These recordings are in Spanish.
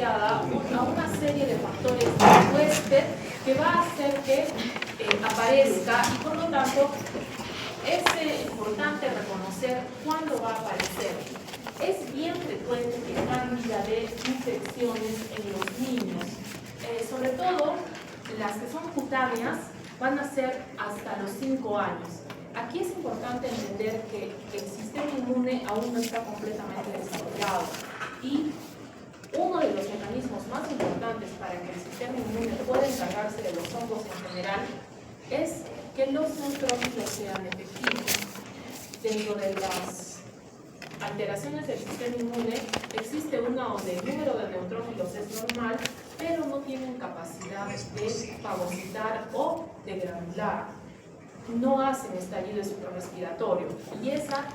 asociada a una serie de factores huésped que va a hacer que aparezca, y por lo tanto es importante reconocer cuándo va a aparecer. Es bien frecuente que Cándida dé infecciones en los niños, sobre todo las que son cutáneas van a ser hasta los 5 años. Aquí es importante entender que el sistema inmune aún no está completamente desarrollado y uno de los mecanismos más importantes para que el sistema inmune pueda encargarse de los hongos en general es que los neutrófilos sean efectivos. Dentro de las alteraciones del sistema inmune existe una donde el número de neutrófilos es normal, pero no tienen capacidad de fagocitar o de granular. No hacen estallido suprarrespiratorio y esa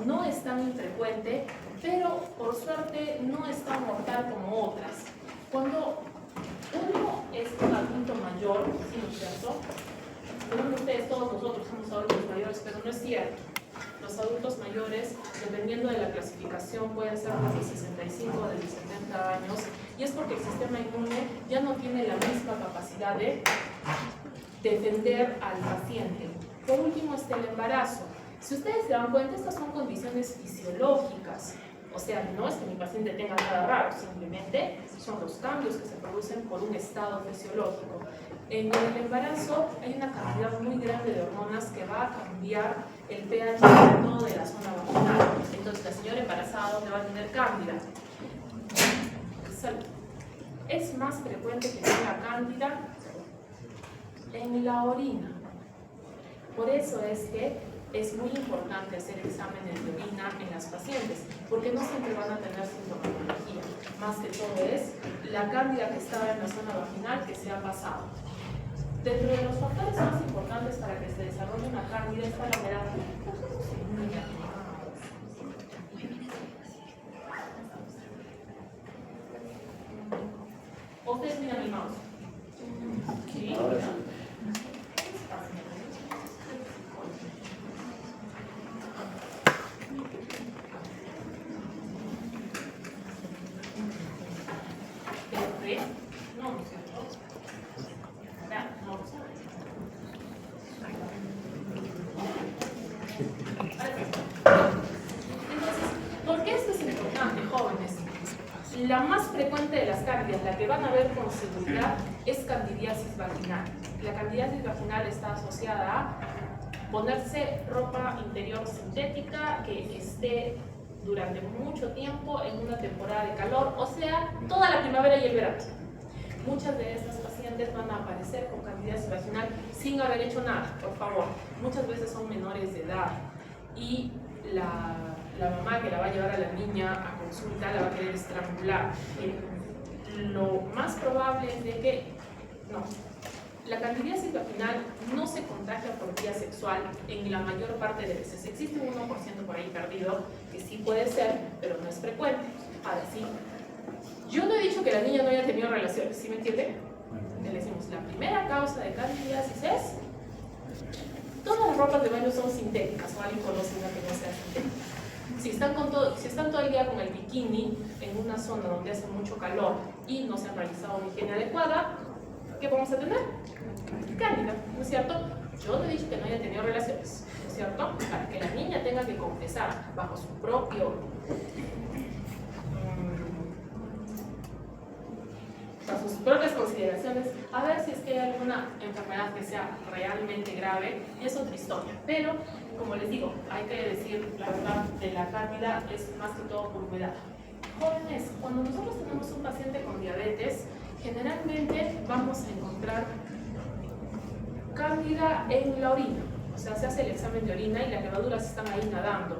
no es tan infrecuente, pero por suerte no es tan mortal como otras. Cuando uno es un adulto mayor, ¿sí, no es cierto? Bueno, ustedes, todos nosotros somos adultos mayores, pero no es cierto. Los adultos mayores, dependiendo de la clasificación, pueden ser desde 65 o desde 70 años, y es porque el sistema inmune ya no tiene la misma capacidad de defender al paciente. Por último está el embarazo. Si ustedes se dan cuenta, estas son condiciones fisiológicas. O sea, no es que mi paciente tenga nada raro, simplemente son los cambios que se producen por un estado fisiológico. En el embarazo hay una cantidad muy grande de hormonas que va a cambiar el pH interno de la zona vaginal. Entonces, la señora embarazada, ¿dónde va a tener cándida? Es más frecuente que tenga cándida en la orina. Por eso es que es muy importante hacer exámenes de orina en las pacientes, porque no siempre van a tener sintomatología. Más que todo es la cándida que estaba en la zona vaginal que se ha pasado. Dentro de los factores más importantes para que se desarrolle una cándida está la humedad. ¿Ustedes miran el mouse? Sí. La más frecuente de las cándidas, la que van a ver con seguridad, es candidiasis vaginal. La candidiasis vaginal está asociada a ponerse ropa interior sintética que esté durante mucho tiempo en una temporada de calor, o sea, toda la primavera y el verano. Muchas de estas pacientes van a aparecer con candidiasis vaginal sin haber hecho nada, por favor. Muchas veces son menores de edad y la mamá que la va a llevar a la niña a consulta la va a querer estrangular. Lo más probable es de que no. La candidiasis vaginal no se contagia por vía sexual en la mayor parte de veces. Existe un 1% por ahí perdido que sí puede ser, pero no es frecuente. Ahora sí, yo no he dicho que la niña no haya tenido relaciones, ¿sí me entiende? Le decimos, la primera causa de candidiasis es todas las ropas de baño son sintéticas, o alguien conoce una que no sea sintética. Si están todo el día con el bikini en una zona donde hace mucho calor y no se han realizado una higiene adecuada, ¿qué vamos a tener? Cándida, ¿no es cierto? Yo no he dicho que no haya tenido relaciones, ¿no es cierto? Para que la niña tenga que confesar bajo sus propias consideraciones, a ver si es que hay alguna enfermedad que sea realmente grave, y es otra historia. Pero, como les digo, hay que decir la verdad de la cándida es más que todo por humedad. Jóvenes, cuando nosotros tenemos un paciente con diabetes, generalmente vamos a encontrar cándida en la orina. O sea, se hace el examen de orina y las levaduras están ahí nadando.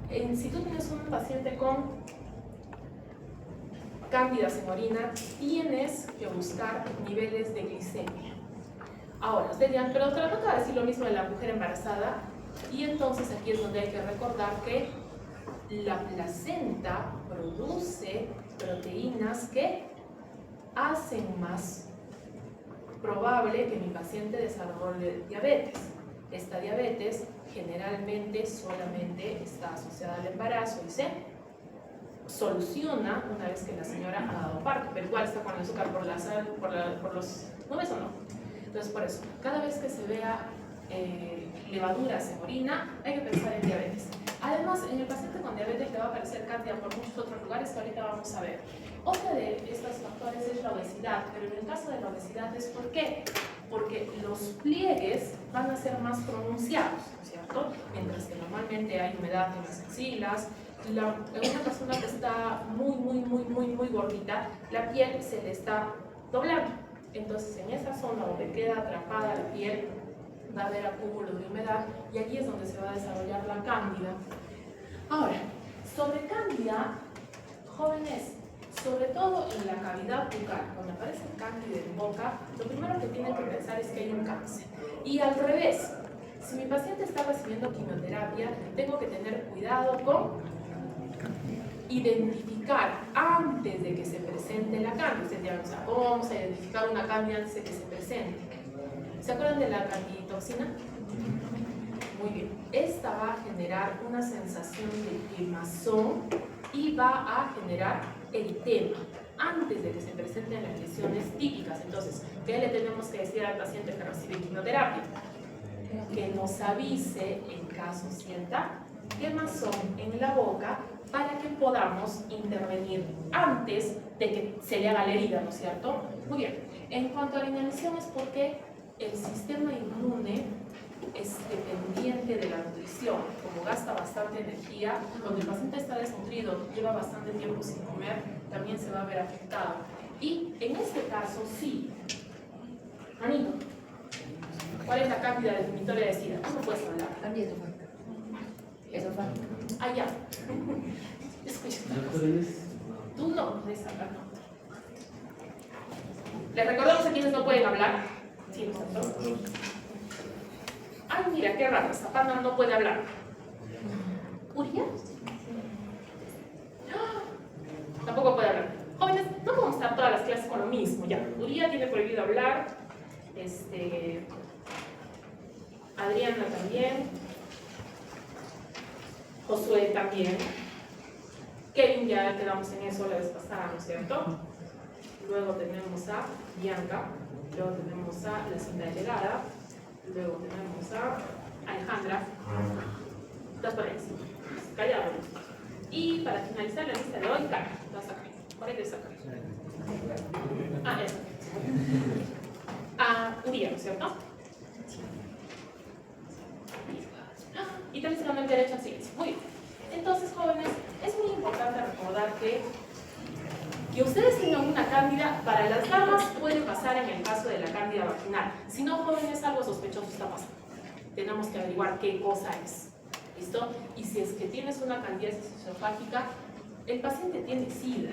Si tú tienes un paciente con cándidas en orina, tienes que buscar niveles de glicemia. Ahora, ustedes dirán, pero doctora, ¿no te va a decir lo mismo de la mujer embarazada? Y entonces aquí es donde hay que recordar que la placenta produce proteínas que hacen más probable que mi paciente desarrolle diabetes. Esta diabetes generalmente solamente está asociada al embarazo y se soluciona una vez que la señora ha dado parto, pero igual está con el azúcar por la sal, por los nubes o no. Entonces, por eso, cada vez que se vea levaduras en orina, hay que pensar en diabetes. Además, en el paciente con diabetes le va a aparecer cándida por muchos otros lugares que ahorita vamos a ver. Otra de estos factores es la obesidad, pero en el caso de la obesidad es ¿por qué? Porque los pliegues van a ser más pronunciados, ¿no es cierto? Mientras que normalmente hay humedad en las axilas. En una persona que está muy gordita, la piel se le está doblando. Entonces, en esa zona donde queda atrapada la piel, va a haber acúmulos de humedad y aquí es donde se va a desarrollar la cándida. Ahora, sobre cándida, jóvenes, sobre todo en la cavidad bucal, cuando aparece cándida en boca, lo primero que tienen que pensar es que hay un cáncer. Y al revés, si mi paciente está recibiendo quimioterapia, tengo que tener cuidado con identificar antes de que se presente la cándida. O sea, ¿cómo vamos a identificar una cándida antes de que se presente? ¿Se acuerdan de la canditoxina? Muy bien. Esta va a generar una sensación de quemazón y va a generar eritema antes de que se presenten las lesiones típicas. Entonces, ¿qué le tenemos que decir al paciente que recibe quimioterapia? Que nos avise en caso sienta quemazón en la boca para que podamos intervenir antes de que se le haga la herida, ¿no es cierto? Muy bien. En cuanto a la inanición es porque el sistema inmune es dependiente de la nutrición. Como gasta bastante energía, cuando el paciente está desnutrido, lleva bastante tiempo sin comer, también se va a ver afectado. Y en este caso, sí. Anito, ¿cuál es la cándida definitoria de SIDA? ¿Cómo puedes hablar? Cándida esofágica. Ah, ya. Escucha. Tú no puedes hablar, no. Les recordamos a quienes no pueden hablar. Sí, nosotros. Ay, mira, qué raro, esta pana no puede hablar. ¿Uria? Tampoco puede hablar. Jóvenes, no podemos estar todas las clases con lo mismo, ya. Uria tiene prohibido hablar. Adriana también. Josué también. Kevin ya quedamos en eso la vez pasada, ¿no es cierto? Luego tenemos a Bianca. Luego tenemos a la cinta delegada. Luego tenemos a Alejandra. Estás por ahí. Callado. Y para finalizar la lista de hoy, Carla. Vas acá. Por ahí te saca. Ah, eso. Uriah, ¿no es cierto? Y también se llama el derecho al silencio. Muy bien. Entonces, jóvenes, es muy importante recordar que ustedes tengan una cándida. Para las damas puede pasar en el caso de la cándida vaginal. Si no, jóvenes, algo sospechoso está pasando. Tenemos que averiguar qué cosa es. ¿Listo? Y si es que tienes una candidiasis esofágica, el paciente tiene SIDA.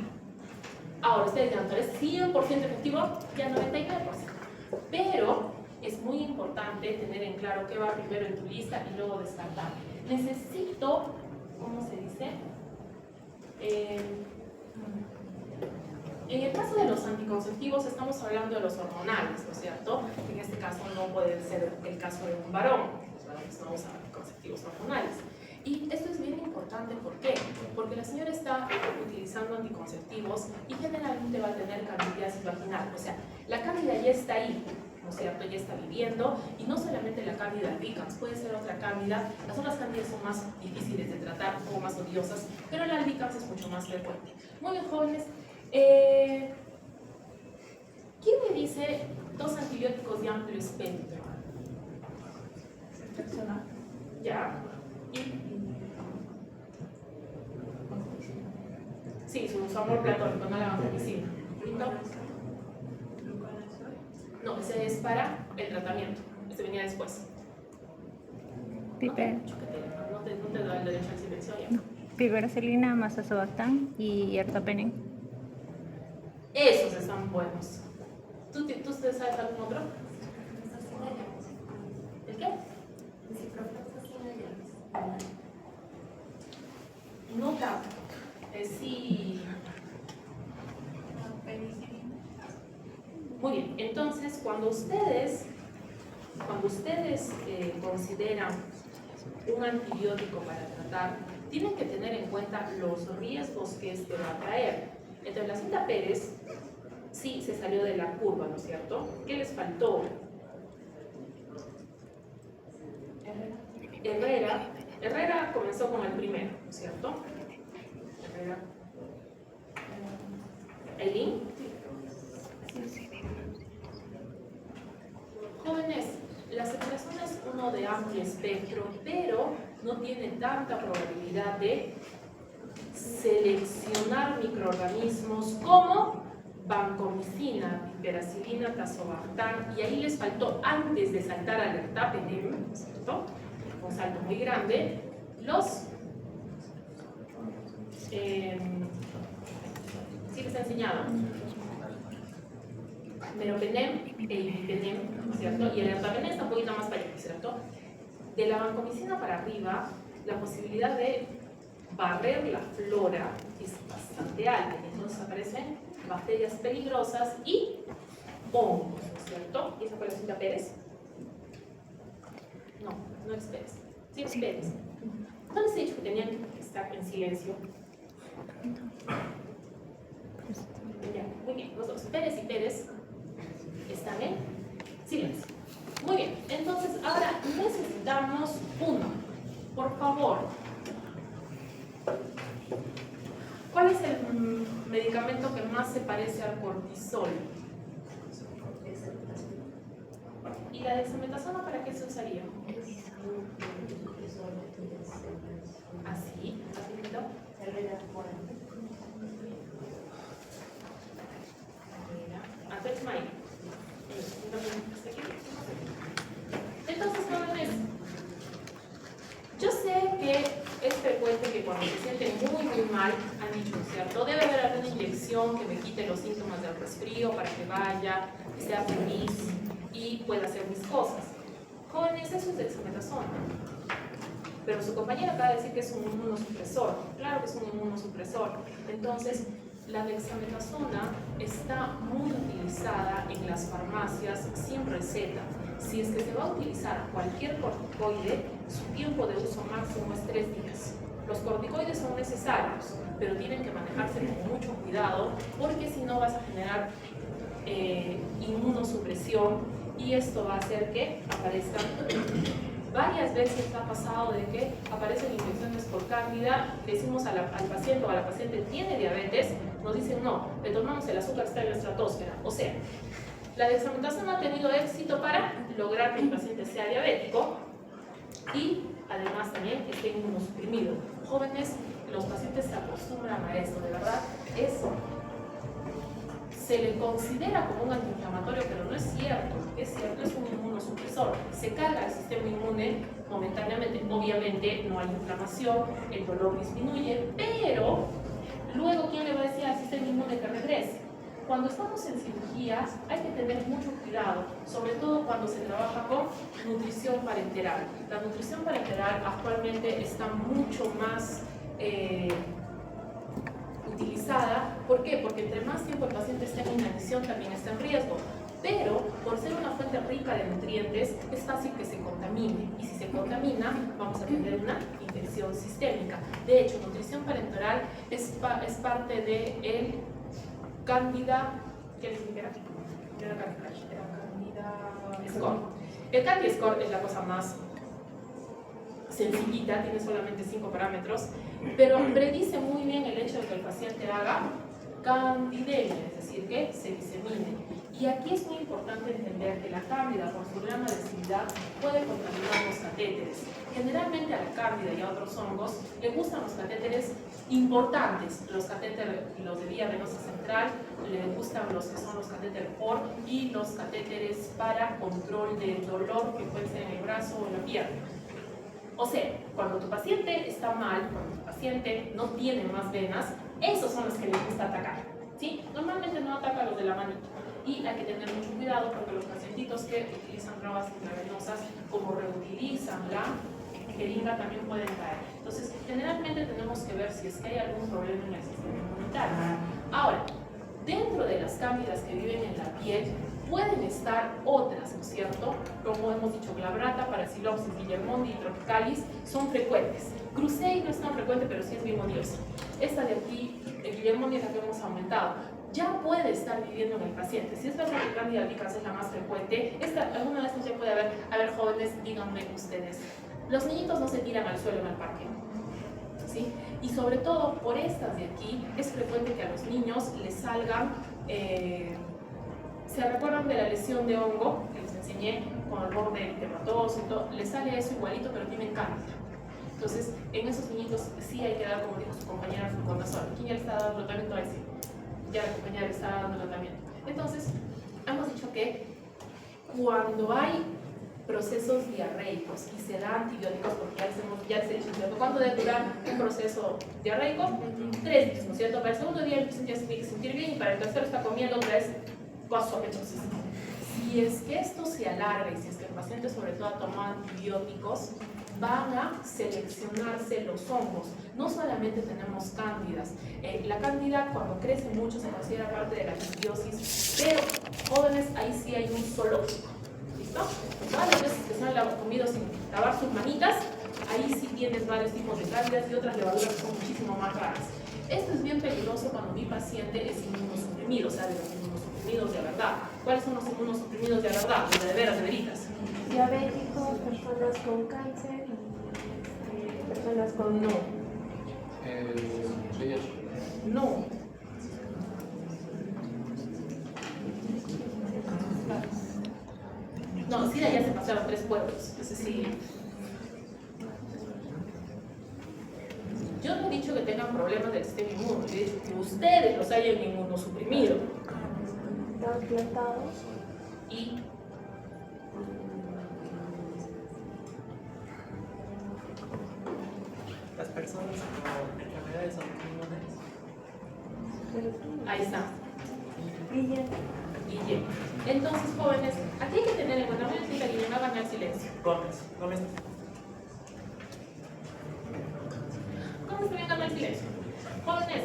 Ahora, ustedes dirán, ¿es 100% efectivo? Ya 99%. Pero es muy importante tener en claro qué va primero en tu lista y luego descartar. Necesito, ¿cómo se dice? En el caso de los anticonceptivos estamos hablando de los hormonales, ¿no es cierto? En este caso no puede ser el caso de un varón, estamos a anticonceptivos hormonales. Y esto es bien importante, ¿por qué? Porque la señora está utilizando anticonceptivos y generalmente va a tener candidiasis vaginal, o sea, la cándida ya está ahí, ¿no es cierto? Ya está viviendo, y no solamente la cándida albicans, puede ser otra cándida. Las otras cándidas son más difíciles de tratar, un poco más odiosas, pero la albicans es mucho más frecuente. Muy bien, jóvenes. ¿Quién me dice 2 antibióticos de amplio espectro? ¿Ya? Sí, su amor platónico, no la vancomicina. No, ese es para el tratamiento. Este venía después. Piper. No te da el derecho al silencio ya. No. Piperacilina, Mazazobactam y Ertapenem. Esos están buenos. ¿Tú sabes algún otro? ¿El qué? No tanto. Sí. Muy bien, entonces cuando ustedes consideran un antibiótico para tratar, tienen que tener en cuenta los riesgos que este va a traer. Entonces, la cinta Pérez sí se salió de la curva, ¿no es cierto? ¿Qué les faltó? Herrera comenzó con el primero, ¿no es cierto? Herrera. ¿Eileen? Jóvenes, la aceptación es uno de amplio espectro, pero no tiene tanta probabilidad de seleccionar microorganismos como vancomicina, piperacilina, tazobactam, y ahí les faltó, antes de saltar al ertapenem, ¿cierto? Un salto muy grande, los sí les he enseñado meropenem e imipenem, ¿cierto? Y el ertapenem está un poquito más para allá, ¿cierto? De la vancomicina para arriba, la posibilidad de barrer la flora es bastante alta, entonces aparecen bacterias peligrosas y hongos, ¿no es cierto? ¿Y esa fue la cinta Pérez? No, no es Pérez. Sí, es Pérez. ¿No les he dicho que tenían que estar en silencio? Ya, muy bien, los dos, Pérez y Pérez, están en silencio. Muy bien, entonces ahora necesitamos uno. Por favor, ¿cuál es el medicamento que más se parece al cortisol? ¿Y la dexametasona para qué se usaría? ¿Así? ¿Así? Entonces, jóvenes, yo sé que es frecuente que cuando se sienten muy mal, han dicho, ¿cierto? Debe haber alguna inyección que me quite los síntomas del resfrío para que vaya, que sea feliz y pueda hacer mis cosas. Jóvenes, eso es dexametasona. Pero su compañera acaba de decir que es un inmunosupresor. Claro que es un inmunosupresor. Entonces, la dexametasona está muy utilizada en las farmacias sin receta. Si es que se va a utilizar cualquier corticoide, su tiempo de uso máximo es 3 días. Los corticoides son necesarios, pero tienen que manejarse con mucho cuidado, porque si no vas a generar inmunosupresión y esto va a hacer que aparezcan. Varias veces ha pasado de que aparecen infecciones por cándida, decimos al paciente o a la paciente tiene diabetes, nos dicen no, le tomamos el azúcar está en la estratosfera. O sea, la dexametasona ha tenido éxito para lograr que el paciente sea diabético y además también que esté inmunosuprimido. Jóvenes, los pacientes se acostumbran a esto, de verdad, se le considera como un antiinflamatorio, pero no es cierto, es un inmunosupresor. Se carga el sistema inmune momentáneamente, obviamente no hay inflamación, el dolor disminuye, pero luego, ¿quién le va a decir al sistema inmune que regrese? Cuando estamos en cirugías hay que tener mucho cuidado, sobre todo cuando se trabaja con nutrición parenteral. La nutrición parenteral actualmente está mucho más utilizada. ¿Por qué? Porque entre más tiempo el paciente esté en inanición también está en riesgo. Pero por ser una fuente rica de nutrientes es fácil que se contamine. Y si se contamina vamos a tener una infección sistémica. De hecho, nutrición parenteral es parte de el Candida, ¿qué les dijera? Era Candida Score. El Candida Score es la cosa más sencillita, tiene solamente 5 parámetros, pero predice muy bien el hecho de que el paciente haga candidemia, es decir, que se disemine. Y aquí es muy importante entender que la cándida, por su gran agresividad, puede contaminar los catéteres. Generalmente a la cándida y a otros hongos le gustan los catéteres importantes, los catéteres, los de vía venosa central, le gustan los que son los catéteres POR y los catéteres para control del dolor que puede ser en el brazo o en la pierna. O sea, cuando tu paciente está mal, cuando tu paciente no tiene más venas, esos son los que les gusta atacar, ¿sí? Normalmente no ataca los de la manito. Y hay que tener mucho cuidado porque los pacientitos que utilizan drogas intravenosas, como reutilizan la jeringa, también pueden caer. Entonces, generalmente tenemos que ver si es que hay algún problema en el sistema inmunitario. Ahora, dentro de las cándidas que viven en la piel, Pueden estar otras, ¿no es cierto? Como hemos dicho, glabrata, Parasilopsis, Guillermondi y Tropicalis son frecuentes. Crucei no es tan frecuente, pero sí es bimoniosa. Esta de aquí, el Guillermondi, es la que hemos aumentado. Ya puede estar viviendo en el paciente. Si es verdad que Candida albicans es la más frecuente, alguna de estas ya puede haber. A ver, jóvenes, díganme ustedes. Los niñitos no se tiran al suelo en el parque, ¿sí? Y sobre todo, por estas de aquí, es frecuente que a los niños les salgan... ¿Se recuerdan de la lesión de hongo que les enseñé con el borde hematoso y todo? Les sale eso igualito, pero tienen cándida. Entonces, en esos niñitos sí hay que dar, como dijo su compañera, fluconazol. ¿Quién ya le está dando tratamiento a ese? Ya la compañera le está dando tratamiento. Entonces, hemos dicho que cuando hay procesos diarreicos y se da antibióticos, porque ya les he dicho, ¿cierto? ¿Cuánto debe durar un proceso diarreico? 3 días, ¿no es cierto? Para el segundo día el paciente ya se tiene que sentir bien y para el tercero está comiendo otra vez. Entonces, si es que esto se alarga y si es que el paciente sobre todo ha tomado antibióticos, van a seleccionarse los hongos. No solamente tenemos cándidas. La cándida cuando crece mucho se considera parte de la candidiosis, pero jóvenes, ahí sí hay un zoológico. ¿Listo? Todas las veces que se han comido sin lavar sus manitas, ahí sí tienes varios tipos de cándidas y otras levaduras que son muchísimo más raras. Esto es bien peligroso cuando mi paciente es inmunosuprimido, o sea, de los inmunosuprimidos de verdad. ¿Cuáles son los inmunosuprimidos de verdad? Los de veras, de veritas. Diabéticos, personas con cáncer y personas con no. No. No, SIDA ya se pasaron 3 pueblos. Es decir, yo no he dicho que tengan problemas del sistema inmune, he dicho que ustedes los hayan inmunosuprimido. Trasplantados. Y las personas con enfermedades autoinmunes. ahí está. Guillermo. Guillem. Entonces, jóvenes, aquí hay que tener en cuenta, voy a decirle a Guillem, hagan el silencio. Gómez. ¿Cómo se vengan el silencio? Jóvenes,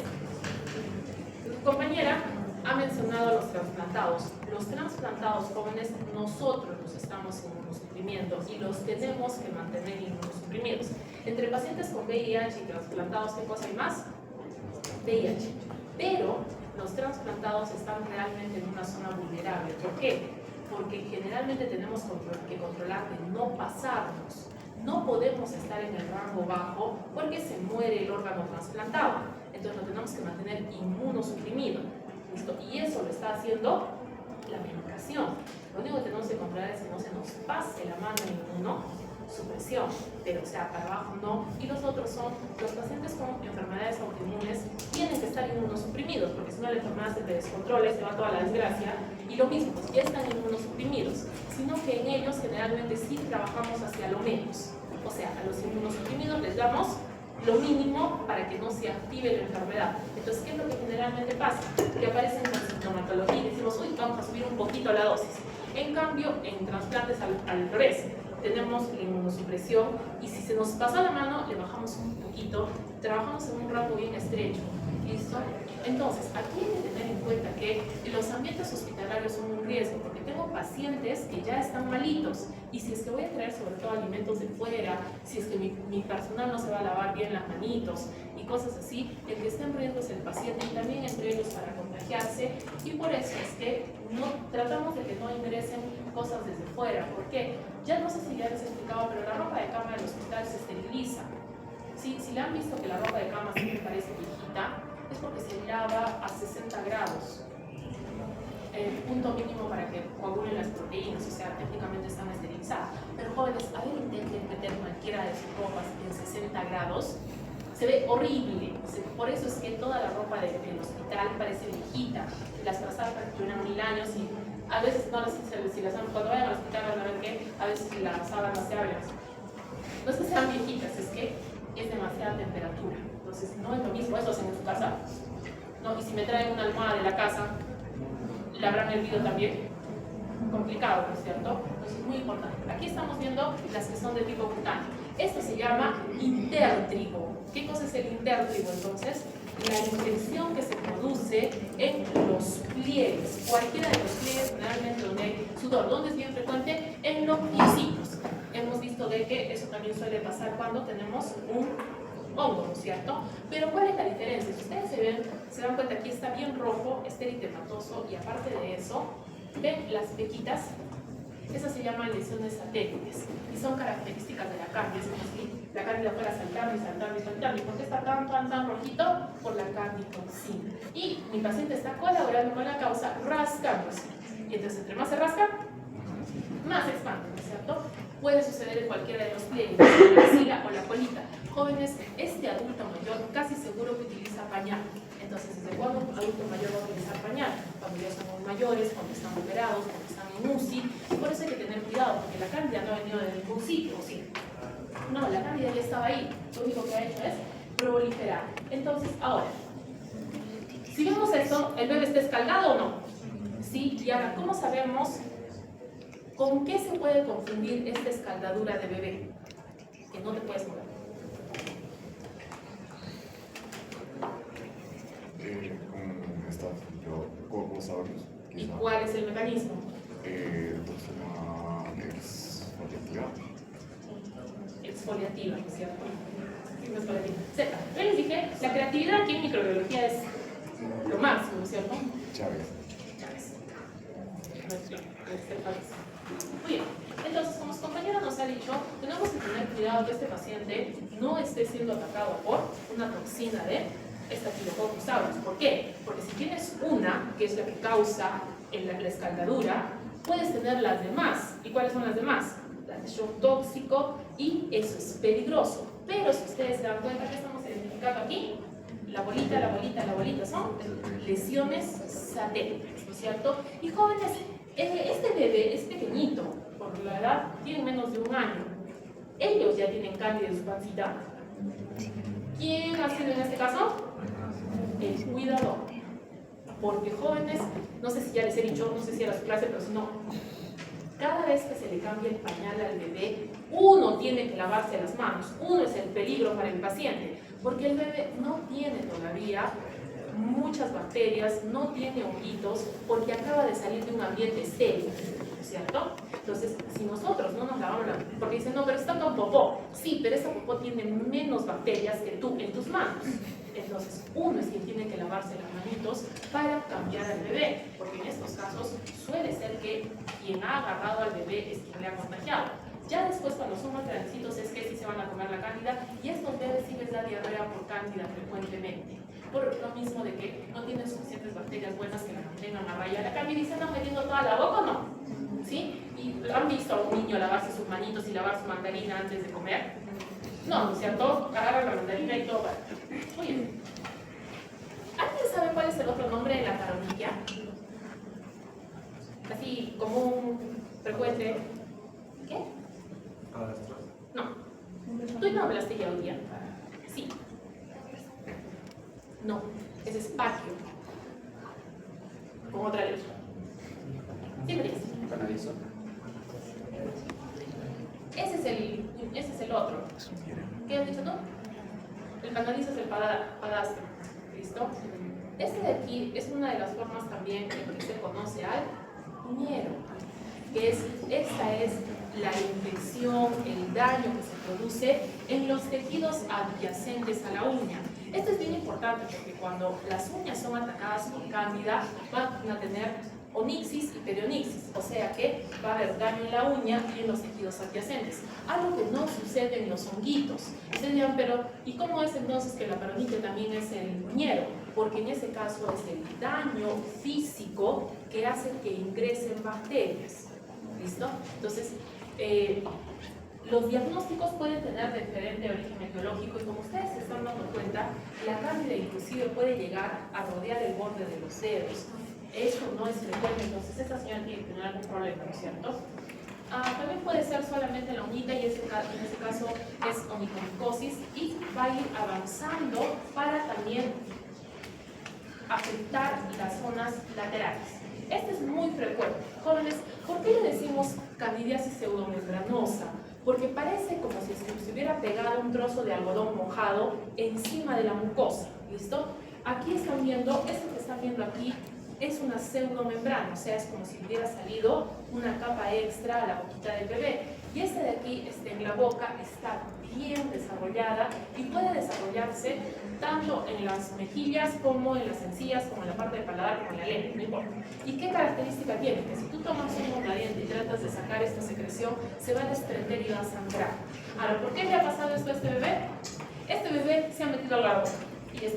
su compañera ha mencionado a los trasplantados. Los trasplantados jóvenes, nosotros los estamos inmunosuprimiendo y los tenemos que mantener inmunosuprimidos. Entre pacientes con VIH y trasplantados, ¿qué cosa hay más? VIH. Pero los trasplantados están realmente en una zona vulnerable. ¿Por qué? Porque generalmente tenemos que controlar de no pasarnos. No podemos estar en el rango bajo porque se muere el órgano trasplantado. Entonces lo tenemos que mantener inmunosuprimido. ¿Listo? Y eso lo está haciendo la medicación. Lo único que tenemos que controlar es que no se nos pase la mano en inmunosupresión, pero o sea, para abajo no. Y los otros son los pacientes con enfermedades autoinmunes tienen que estar inmunosuprimidos, porque si no la enfermedad se te descontrola y se va toda la desgracia. Y lo mismo, pues ya están inmunosuprimidos, sino que en ellos generalmente sí trabajamos hacia lo menos. O sea, a los inmunosuprimidos les damos lo mínimo para que no se active la enfermedad. Entonces, ¿qué es lo que generalmente pasa? Que aparecen con sintomatología y decimos, uy, vamos a subir un poquito la dosis. En cambio, en trasplantes al revés, tenemos la inmunosupresión y si se nos pasa la mano, le bajamos un poquito, trabajamos en un rango bien estrecho. ¿Listo? Entonces, aquí hay que tener en cuenta que los ambientes hospitalarios son un riesgo, porque tengo pacientes que ya están malitos, y si es que voy a traer sobre todo alimentos de fuera, si es que mi personal no se va a lavar bien las manitos, y cosas así, el que está en riesgo es el paciente, y también entre ellos para contagiarse, y por eso es que no, tratamos de que no ingresen cosas desde fuera. ¿Por qué? Ya no sé si ya les he explicado, pero la ropa de cama del hospital se esteriliza. Si le han visto que la ropa de cama siempre parece viejita, es porque se lava a 60 grados. El punto mínimo para que coagulen las proteínas, o sea, técnicamente están esterilizadas. Pero jóvenes, a ver, intenten meter cualquiera de sus ropas en 60 grados, se ve horrible. Por eso es que toda la ropa del hospital parece viejita. Las pasadas duran 1000 años y a veces no las si las cuando vayan al hospital van a ver que a veces las sábanas se abren. No es que sean viejitas, es que es demasiada temperatura. Entonces, no es lo mismo, eso hacen en su casa. No, y si me traen una almohada de la casa, ¿la habrán hervido también? Complicado, ¿no es cierto? Entonces, muy importante. Aquí estamos viendo las que son de tipo cutáneo. Esto se llama intértrigo. ¿Qué cosa es el intértrigo entonces? La infección que se produce en los pliegues, cualquiera de los pliegues, generalmente donde hay sudor. ¿Dónde es bien frecuente? En los piecitos. Hemos visto de que eso también suele pasar cuando tenemos un hongo, ¿no es cierto? Pero ¿cuál es la diferencia? Si ustedes se dan cuenta, aquí está bien rojo, es eritematoso, y aparte de eso, ven las pequitas. Esas se llaman lesiones satélites y son características de la cándida. Es como si la cándida fuera saltando y saltando y saltando. ¿Y por qué está tan rojito? Por la canditoxina. Y mi paciente está colaborando con la causa rascándose. Y entonces, entre más se rasca, más se expande, ¿no es cierto? Puede suceder en cualquiera de los pliegues, la axila o la colita. Jóvenes, este adulto mayor casi seguro que utiliza pañal. Entonces, ¿desde cuándo un adulto mayor va a utilizar pañal? Cuando ya son mayores, cuando están operados, cuando están en UCI. Por eso hay que tener cuidado, porque la cándida no ha venido de ningún sitio, ¿sí? No, la cándida ya estaba ahí. Lo único que ha hecho es proliferar. Entonces, ahora, si vemos esto, ¿el bebé está escaldado o no? Sí, y ahora, ¿cómo sabemos con qué se puede confundir esta escaldadura de bebé? Que no te puedes mover. Con esta, ¿cómo sabemos? ¿Y cuál es el mecanismo? Toxina exfoliativa. Exfoliativa, ¿no es cierto? Exfoliativa. Z. Yo les dije, la creatividad aquí en microbiología es lo máximo, ¿no es cierto? Chávez. Muy bien, entonces como su compañero nos ha dicho, tenemos que tener cuidado que este paciente no esté siendo atacado por una toxina de Staphylococcus aureus. ¿Por qué? Porque si tienes una, que es la que causa la escaldadura, puedes tener las demás. ¿Y cuáles son las demás? Las de shock tóxico, y eso es peligroso. Pero si ustedes se dan cuenta que estamos identificando aquí, la bolita son lesiones satélites, ¿no es cierto? Y jóvenes, este bebé es pequeñito, por la edad tienen menos de un año. Ellos ya tienen cándida en su pancita. ¿Quién ha sido en este caso? El cuidador. Porque jóvenes, no sé si ya les he dicho, no sé si era su clase, pero si no, cada vez que se le cambia el pañal al bebé, uno tiene que lavarse las manos. Uno es el peligro para el paciente, porque el bebé no tiene todavía muchas bacterias, no tiene honguitos, porque acaba de salir de un ambiente estéril, ¿cierto? Entonces, si nosotros no nos lavamos la mano, porque dicen, no, pero está con popó. Sí, pero esa popó tiene menos bacterias que tú en tus manos. Entonces, uno es quien tiene que lavarse las manitos para cambiar al bebé, porque en estos casos suele ser que quien ha agarrado al bebé es quien le ha contagiado. Ya después, cuando son más grandecitos, es que sí se van a comer la cándida, y estos bebés sí les da diarrea por cándida frecuentemente. Por lo mismo de que no tienen suficientes bacterias buenas que la mantengan a raya. La cándida se andan metiendo toda la boca, ¿o no? ¿Sí? ¿Y han visto a un niño lavarse sus manitos y lavar su mandarina antes de comer? No, ¿no es cierto? Agarran la mandarina y todo. Muy bien. ¿Alguien sabe cuál es el otro nombre de la paroniquia? Así, común, frecuente. ¿Qué? No. ¿Tú no hablaste ya hoy día? Sí. No, es espacio. Con otra letra. Siempre es. Canalizo. Ese es el otro. ¿Qué has dicho tú? El canalizo es el padastro. ¿Listo? Este de aquí es una de las formas también en que se conoce al uñero, que esta es la infección, el daño que se produce en los tejidos adyacentes a la uña. Esto es bien importante porque cuando las uñas son atacadas por cándida van a tener onixis y perionixis, o sea que va a haber daño en la uña y en los tejidos adyacentes, algo que no sucede en los honguitos. Ustedes dirán, pero ¿y cómo es entonces que la paronitis también es el uñero? Porque en ese caso es el daño físico que hace que ingresen bacterias. ¿Listo? Entonces, los diagnósticos pueden tener diferente origen etiológico, y como ustedes se están dando cuenta, la cándida inclusive puede llegar a rodear el borde de los dedos. Eso no es frecuente, entonces esta señora tiene que tener algún problema, ¿no es cierto? También puede ser solamente la uñita, y en ese caso es onicomicosis, y va a ir avanzando para también afectar las zonas laterales. Este es muy frecuente. Jóvenes, ¿por qué le decimos candidiasis pseudomembranosa? porque parece como si se hubiera pegado un trozo de algodón mojado encima de la mucosa, ¿listo? Aquí están viendo, esto que están viendo aquí es una pseudomembrana, o sea, es como si hubiera salido una capa extra a la boquita del bebé. Y este de aquí, en la boca, está bien desarrollada y puede desarrollarse tanto en las mejillas como en las encías, como en la parte del paladar, como en la lengua, no importa. ¿Y qué característica tiene? Que si tú tomas un monadiente y tratas de sacar esta secreción, se va a desprender y va a sangrar. Ahora, ¿por qué le ha pasado esto a este bebé? Este bebé se ha metido a la boca y es,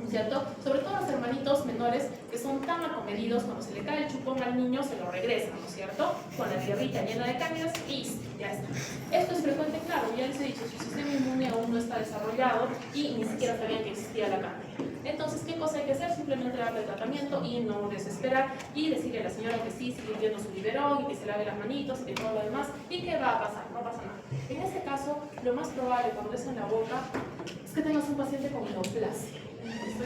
¿cierto? Sobre todo los hermanitos menores que son tan acomedidos, cuando se le cae el chupón al niño se lo regresan, ¿no es cierto? Con la tierrita llena de cánidas y ya está. Esto es frecuente, claro, ya les he dicho, su sistema inmune aún no está desarrollado y ni siquiera sabían que existía la cándida. Entonces, ¿qué cosa hay que hacer? Simplemente darle tratamiento y no desesperar y decirle a la señora que sí, sigue viendo su biberón y que se lave las manitos y todo lo demás. ¿Y qué va a pasar? No pasa nada. En este caso, lo más probable cuando es en la boca es que tengas un paciente con neoplasia.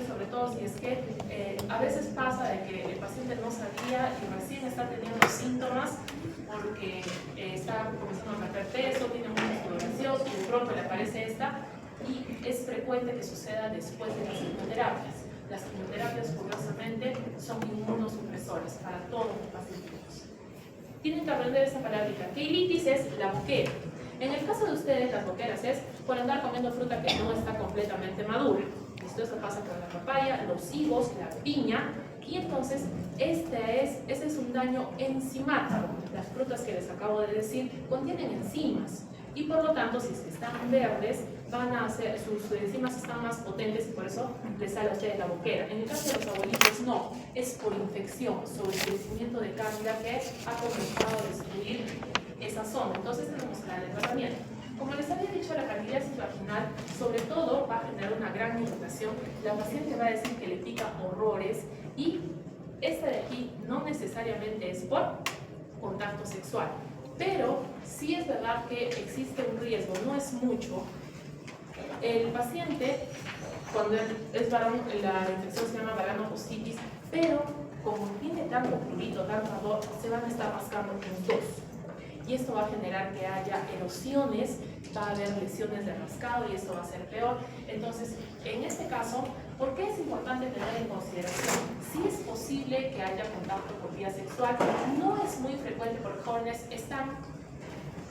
Sobre todo si es que a veces pasa de que el paciente no sabía y recién está teniendo síntomas porque está comenzando a perder peso, tiene mucha sudoración y de pronto le aparece esta, y es frecuente que suceda después de las quimioterapias. Las quimioterapias, curiosamente, son inmunosupresores para todos los pacientes. Tienen que aprender esa palabrita. Keilitis es la boquera. En el caso de ustedes, las boqueras es por andar comiendo fruta que no está completamente madura. Esto pasa con la papaya, los higos, la piña, y entonces ese es un daño enzimático. Las frutas que les acabo de decir contienen enzimas y por lo tanto, si están verdes, van a hacer, sus enzimas están más potentes y por eso les sale a ustedes la boquera. En el caso de los abuelitos no, es por infección, sobre el crecimiento de cándida que ha comenzado a destruir esa zona. Entonces tenemos que darle tratamiento. Como les había dicho, la candidiasis vaginal, sobre todo, va a generar una gran irritación. La paciente va a decir que le pica horrores y esta de aquí no necesariamente es por contacto sexual, pero sí es verdad que existe un riesgo, no es mucho. El paciente, cuando es varón, la infección se llama varanopostitis, pero como tiene tanto prurito, tanto ardor, se van a estar rascando los dos. Y esto va a generar que haya erosiones, va a haber lesiones de rascado y esto va a ser peor. Entonces, en este caso, ¿por qué es importante tener en consideración? Si es posible que haya contacto por vía sexual, no es muy frecuente porque jóvenes están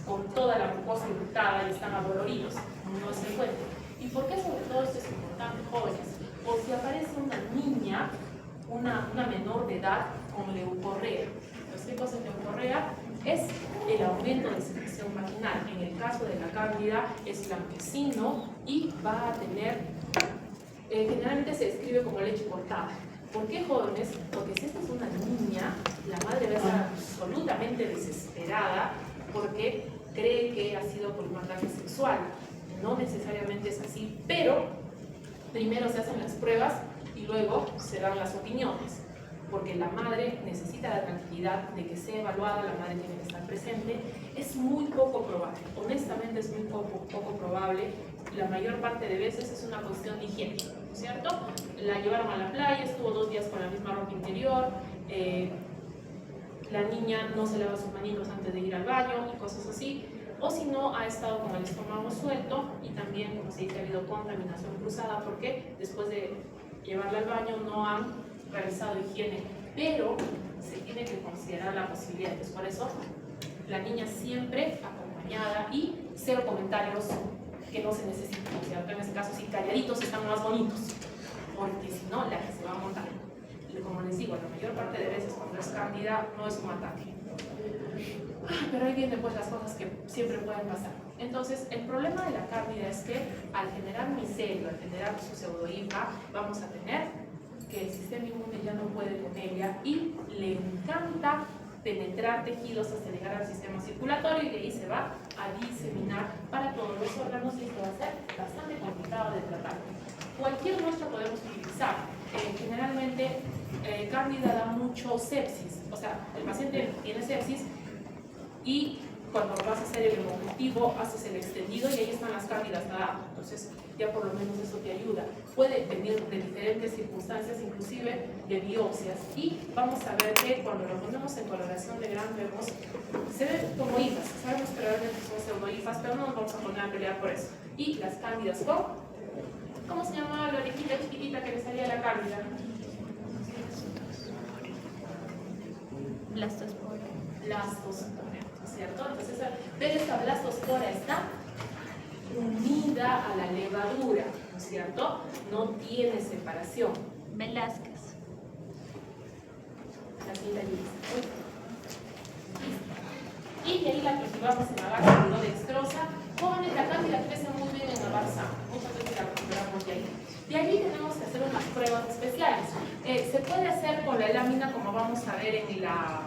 con toda la mucosa irritada y están adoloridos, no es frecuente. ¿Y por qué sobre todo esto es importante, jóvenes? O si aparece una niña, una menor de edad con leucorrea. ¿Qué cosa es leucorrea? Es el aumento de secreción vaginal. En el caso de la cándida es blanquecino y va a tener, generalmente se describe como leche cortada. ¿Por qué, jóvenes? Porque si esta es una niña, la madre va a estar absolutamente desesperada porque cree que ha sido por un ataque sexual. No necesariamente es así, pero primero se hacen las pruebas y luego se dan las opiniones. Porque la madre necesita la tranquilidad de que sea evaluada, la madre tiene que estar presente. Es muy poco probable, honestamente es muy poco probable. La mayor parte de veces es una cuestión de higiene, ¿no es cierto? La llevaron a la playa, estuvo 2 días con la misma ropa interior, la niña no se lava sus manitos antes de ir al baño y cosas así. O si no, ha estado con el estómago suelto y también, como se dice, ha habido contaminación cruzada porque después de llevarla al baño no han realizado higiene, pero se tiene que considerar la posibilidad. Entonces, por eso, la niña siempre acompañada y 0 comentarios que no se necesitan, ¿cierto? En ese caso, sí, calladitos están más bonitos, porque si no, la que se va a montar. Y como les digo, la mayor parte de veces cuando es cándida no es un ataque. Pero ahí vienen pues las cosas que siempre pueden pasar. Entonces, el problema de la cándida es que al generar micelio, al generar su pseudohipa, vamos a tener que el sistema inmune ya no puede con ella y le encanta penetrar tejidos hasta llegar al sistema circulatorio y de ahí se va a diseminar para todos los órganos y esto va a ser bastante complicado de tratar. Cualquier muestra podemos utilizar. Generalmente, cándida da mucho sepsis, o sea, el paciente tiene sepsis y cuando vas a hacer el hemocultivo, haces el extendido y ahí están las cándidas nadando. Entonces, ya por lo menos eso te ayuda. Puede venir de diferentes circunstancias, inclusive de biopsias. Y vamos a ver que cuando lo ponemos en coloración de gran vemos, se ven como hifas. Sabemos que realmente son pseudohifas, pero no nos vamos a poner a pelear por eso. Y las cándidas con, ¿cómo se llamaba la orejita chiquitita que le salía a la cándida? Blastospora. Blastospora, ¿cierto? Entonces, pero esta blastospora está unida a la levadura, ¿no es cierto? No tiene separación. Velázquez. La cinta lisa. Y de ahí la cultivamos en agar fibrodextrosa. Jóvenes, la cándida crece muy bien en agar sano. Muchas veces la recuperamos de ahí. De ahí tenemos que hacer unas pruebas especiales. Se puede hacer con la lámina, como vamos a ver en la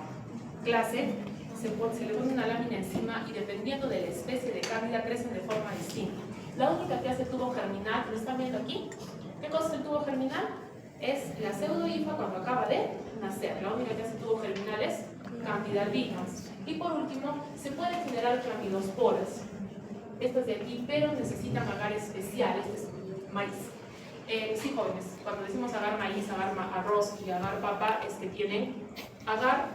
clase. Se le pone una lámina encima y dependiendo de la especie de cándida crecen de forma distinta. La única que hace tubo germinal, ¿lo están viendo aquí? ¿Qué cosa es el tubo germinal? Es la pseudohifa cuando acaba de nacer. La única que hace tubo germinal es cándida albicans. Y por último, se puede generar clamidosporas. Estas de aquí, pero necesitan agar especial. Este es maíz. Sí, jóvenes, cuando decimos agar maíz, agar arroz y agar papa, es que tienen agar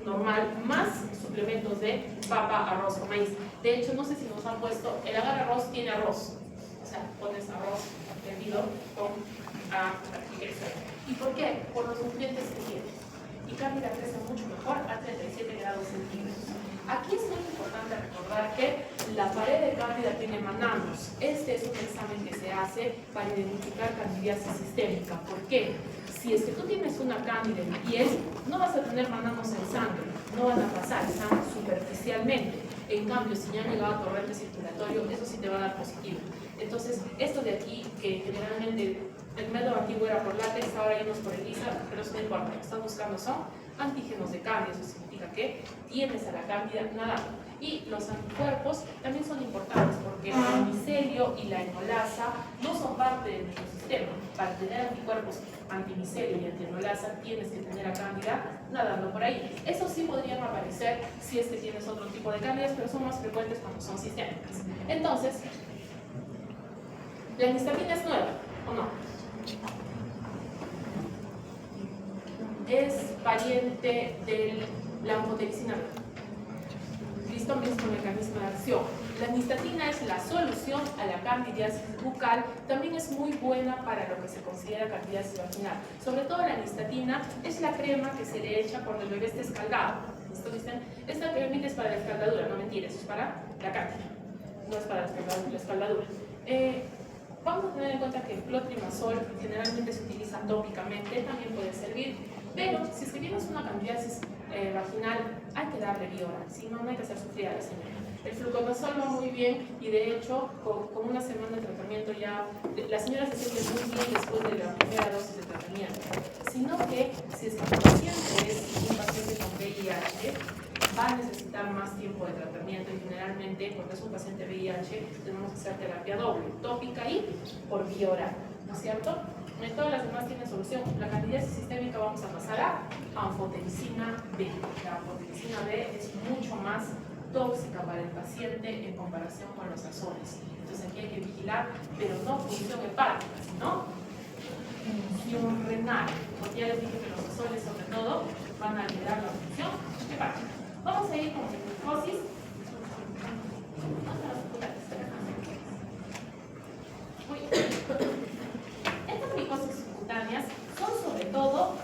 normal más suplementos de papa, arroz o maíz. De hecho, no sé si nos han puesto, el agar arroz tiene arroz. O sea, pones arroz hervido con ¿y por qué? Por los nutrientes que tiene. Y cándida crece mucho mejor a 37 grados centígrados. Aquí es muy importante recordar que la pared de cándida tiene mananos. Este es un examen que se hace para identificar candidiasis sistémica. ¿Por qué? Si es que tú tienes una cándida en piel, no vas a tener mananos en sangre, no van a pasar, están superficialmente. En cambio, si ya han llegado a torrente circulatorio, eso sí te va a dar positivo. Entonces, esto de aquí, que generalmente el método antiguo era por látex, ahora hay unos por ELISA, pero eso no importa. Lo que están buscando son antígenos de cándida, eso significa que tienes a la cándida nadando. Y los anticuerpos también son importantes porque el micelio y la enolasa no son parte de nuestro sistema. Para tener anticuerpos antimicelio y antienolasa tienes que tener a cándida nadando por ahí. Eso sí podrían aparecer si es que tienes otro tipo de cándidas, pero son más frecuentes cuando son sistémicas. Entonces, ¿la histamina es nueva o no? Es pariente de la anfotericina. Listo, mismo mecanismo de acción. La nistatina es la solución a la candidiasis bucal. También es muy buena para lo que se considera candidiasis vaginal. Sobre todo la nistatina es la crema que se le echa cuando el bebé está escaldado. ¿Listo? ¿Dicen? Esta cremita es para la escaldadura, no mentira, eso es para la cándida. No es para la escaldadura. Vamos a tener en cuenta que el clotrimazol generalmente se utiliza tópicamente, también puede servir, pero si es que tienes una candidiasis vaginal, hay que darle Biora, si no, no hay que hacer sufrir a la señora. El fluconazol va muy bien y de hecho, con una semana de tratamiento ya, la señora se siente muy bien después de la primera dosis de tratamiento. Sino que si es que el paciente es un paciente con VIH, va a necesitar más tiempo de tratamiento y generalmente, cuando es un paciente VIH, tenemos que hacer terapia doble, tópica y por vía oral, ¿no es cierto? Todas las demás tienen solución. La candidiasis sistémica vamos a pasar a anfotericina B. La anfotericina B es mucho más tóxica para el paciente en comparación con los azoles. Entonces aquí hay que vigilar, pero no función hepática, sino función renal. Porque ya les dije que los azoles sobre todo van a alterar la función hepática. Vamos a ir con glicosis. Estas glicosis subcutáneas son sobre todo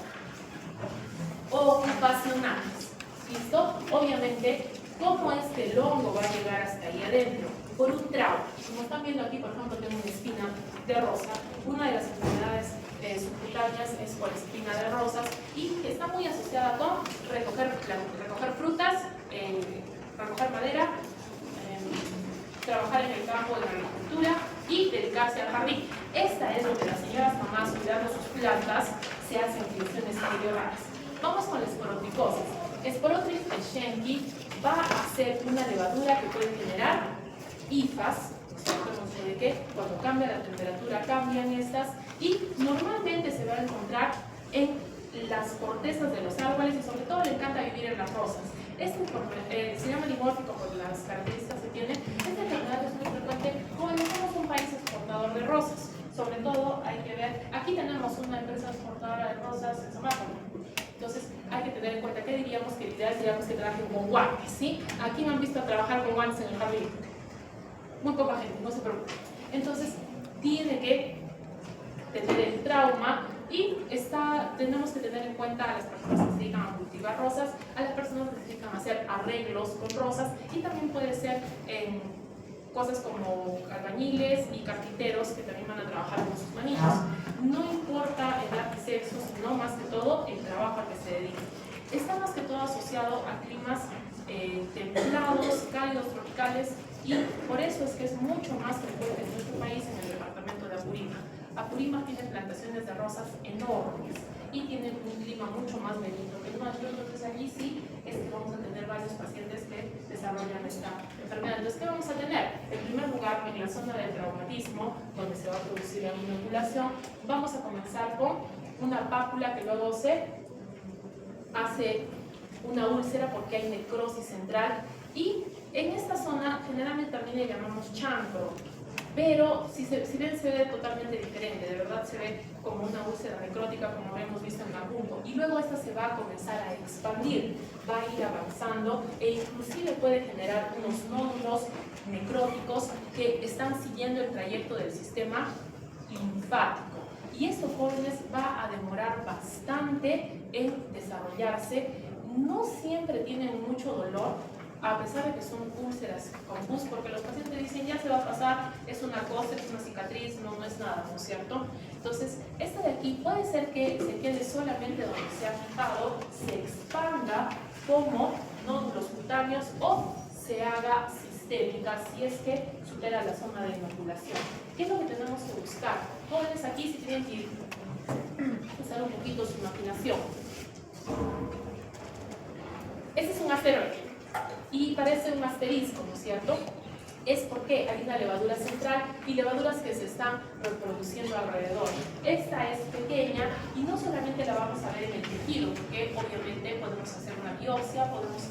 ocupacionales. ¿Listo? Obviamente, ¿cómo es que el hongo va a llegar hasta ahí adentro? Por un trauma. Como están viendo aquí, por ejemplo, tengo una espina de rosa. Una de las enfermedades subcutáneas es por espina de rosas y está muy asociada con recoger frutas, recoger madera, trabajar en el campo de la agricultura y dedicarse al jardín. Esta es donde las señoras mamás, cuidando sus plantas, se hacen infecciones perioranas. Vamos con la esporotricosis. Sporotrix Schenki va a ser una levadura que puede generar hifas, de que cuando cambia la temperatura cambian estas y normalmente se va a encontrar en las cortezas de los árboles y sobre todo le encanta vivir en las rosas. Se llama dimórfico por las características que tiene. Esta enfermedad es muy frecuente, como somos un país exportador de rosas. Sobre todo hay que ver, aquí tenemos una empresa exportadora de rosas en semáforo. Entonces hay que tener en cuenta que diríamos que el ideal sería que trabajen con guantes, ¿sí? Aquí me han visto trabajar con guantes en el jardín. Muy poca gente, no se preocupe. Entonces tiene que tener el trauma y tenemos que tener en cuenta a las personas que se dedican a cultivar rosas, a las personas que se dedican a hacer arreglos con rosas y también puede ser en cosas como albañiles y carpinteros que también van a trabajar con sus manillos. No importa edad y sexo, sino más que todo el trabajo al que se dedica. Está más que todo asociado a climas templados, cálidos, tropicales y por eso es que es mucho más frecuente en nuestro país, en el departamento de Apurímac. Apurímac tiene plantaciones de rosas enormes y tiene un clima mucho más benigno que el nuestro, entonces allí sí es que vamos a tener varios pacientes que desarrollan esta enfermedad. Entonces, ¿qué vamos a tener? En primer lugar, en la zona del traumatismo, donde se va a producir la inoculación, vamos a comenzar con una pápula que luego se hace una úlcera porque hay necrosis central y en esta zona generalmente también le llamamos chancro. Pero si ven, se ve totalmente diferente, de verdad se ve como una úlcera necrótica como hemos visto en Carbunco. Y luego esta se va a comenzar a expandir, va a ir avanzando e inclusive puede generar unos nódulos necróticos que están siguiendo el trayecto del sistema linfático. Y estos jóvenes va a demorar bastante en desarrollarse, no siempre tienen mucho dolor, a pesar de que son úlceras con pus, porque los pacientes dicen ya se va a pasar, es una cosa, es una cicatriz, no es nada, ¿no es cierto? Entonces, esta de aquí puede ser que se quede solamente donde se ha fijado, se expanda como nódulos cutáneos o se haga sistémica si es que supera la zona de inoculación. ¿Qué es lo que tenemos que buscar? Jóvenes aquí si tienen que usar un poquito su imaginación. Este es un asteroide y parece un asterisco, ¿no es cierto? Es porque hay una levadura central y levaduras que se están reproduciendo alrededor. Esta es pequeña y no solamente la vamos a ver en el tejido, porque obviamente podemos hacer una biopsia, podemos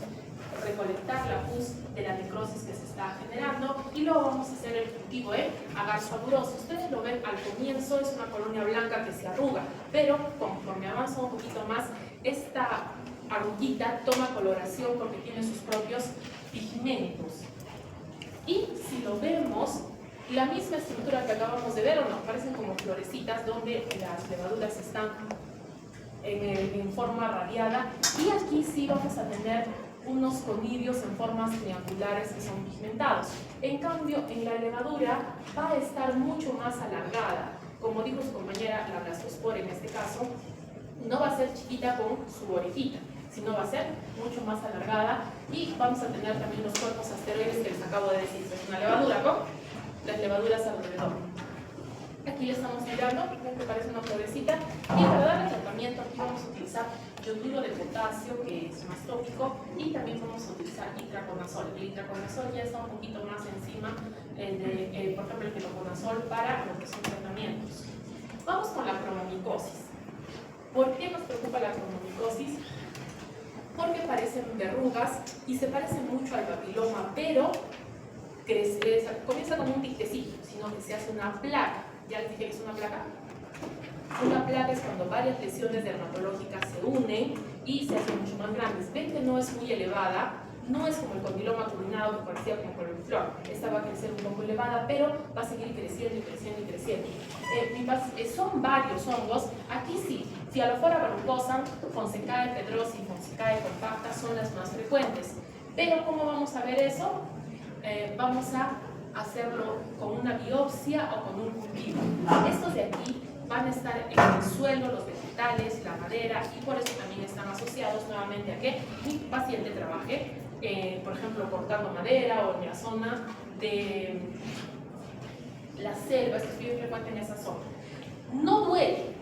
recolectar la pus de la necrosis que se está generando y luego vamos a hacer el cultivo agar sabroso. Ustedes lo ven al comienzo, es una colonia blanca que se arruga, pero conforme avanza un poquito más, esta arruguita toma coloración porque tiene sus propios pigmentos. Y si lo vemos, la misma estructura que acabamos de ver, o no, parecen como florecitas donde las levaduras están en forma radiada. Y aquí sí vamos a tener unos conidios en formas triangulares que son pigmentados. En cambio, en la levadura va a estar mucho más alargada. Como dijo su compañera, la blastospora en este caso, no va a ser chiquita con su orejita, sino va a ser mucho más alargada y vamos a tener también los cuerpos asteroides que les acabo de decir. Es una levadura con las levaduras alrededor. Aquí le estamos mirando, que parece una florecita, y para darle tratamiento aquí vamos a utilizar yoduro de potasio, que es más tópico, y también vamos a utilizar itraconazol. El itraconazol ya está un poquito más encima, por ejemplo, el ketoconazol para lo que son tratamientos. Vamos con la cronomicosis. ¿Por qué nos preocupa la cronomicosis? Porque parecen verrugas y se parecen mucho al papiloma, pero comienza como un tictecito, sino que se hace una placa. Ya les dije que es una placa. Una placa es cuando varias lesiones dermatológicas se unen y se hacen mucho más grandes. Ven que no es muy elevada, no es como el condiloma culinado que parecía como coliflor. Esta va a crecer un poco elevada, pero va a seguir creciendo y creciendo y creciendo. Son varios hongos. Aquí sí, Fialophora verrucosa, Fonsecae pedrosa y Fonsecae compacta son las más frecuentes. Pero ¿cómo vamos a ver eso? Vamos a hacerlo con una biopsia o con un cultivo. Estos de aquí van a estar en el suelo, los vegetales, la madera, y por eso también están asociados nuevamente a que mi paciente trabaje, por ejemplo, cortando madera o en la zona de la selva, esto es bien frecuente en esa zona. No duele,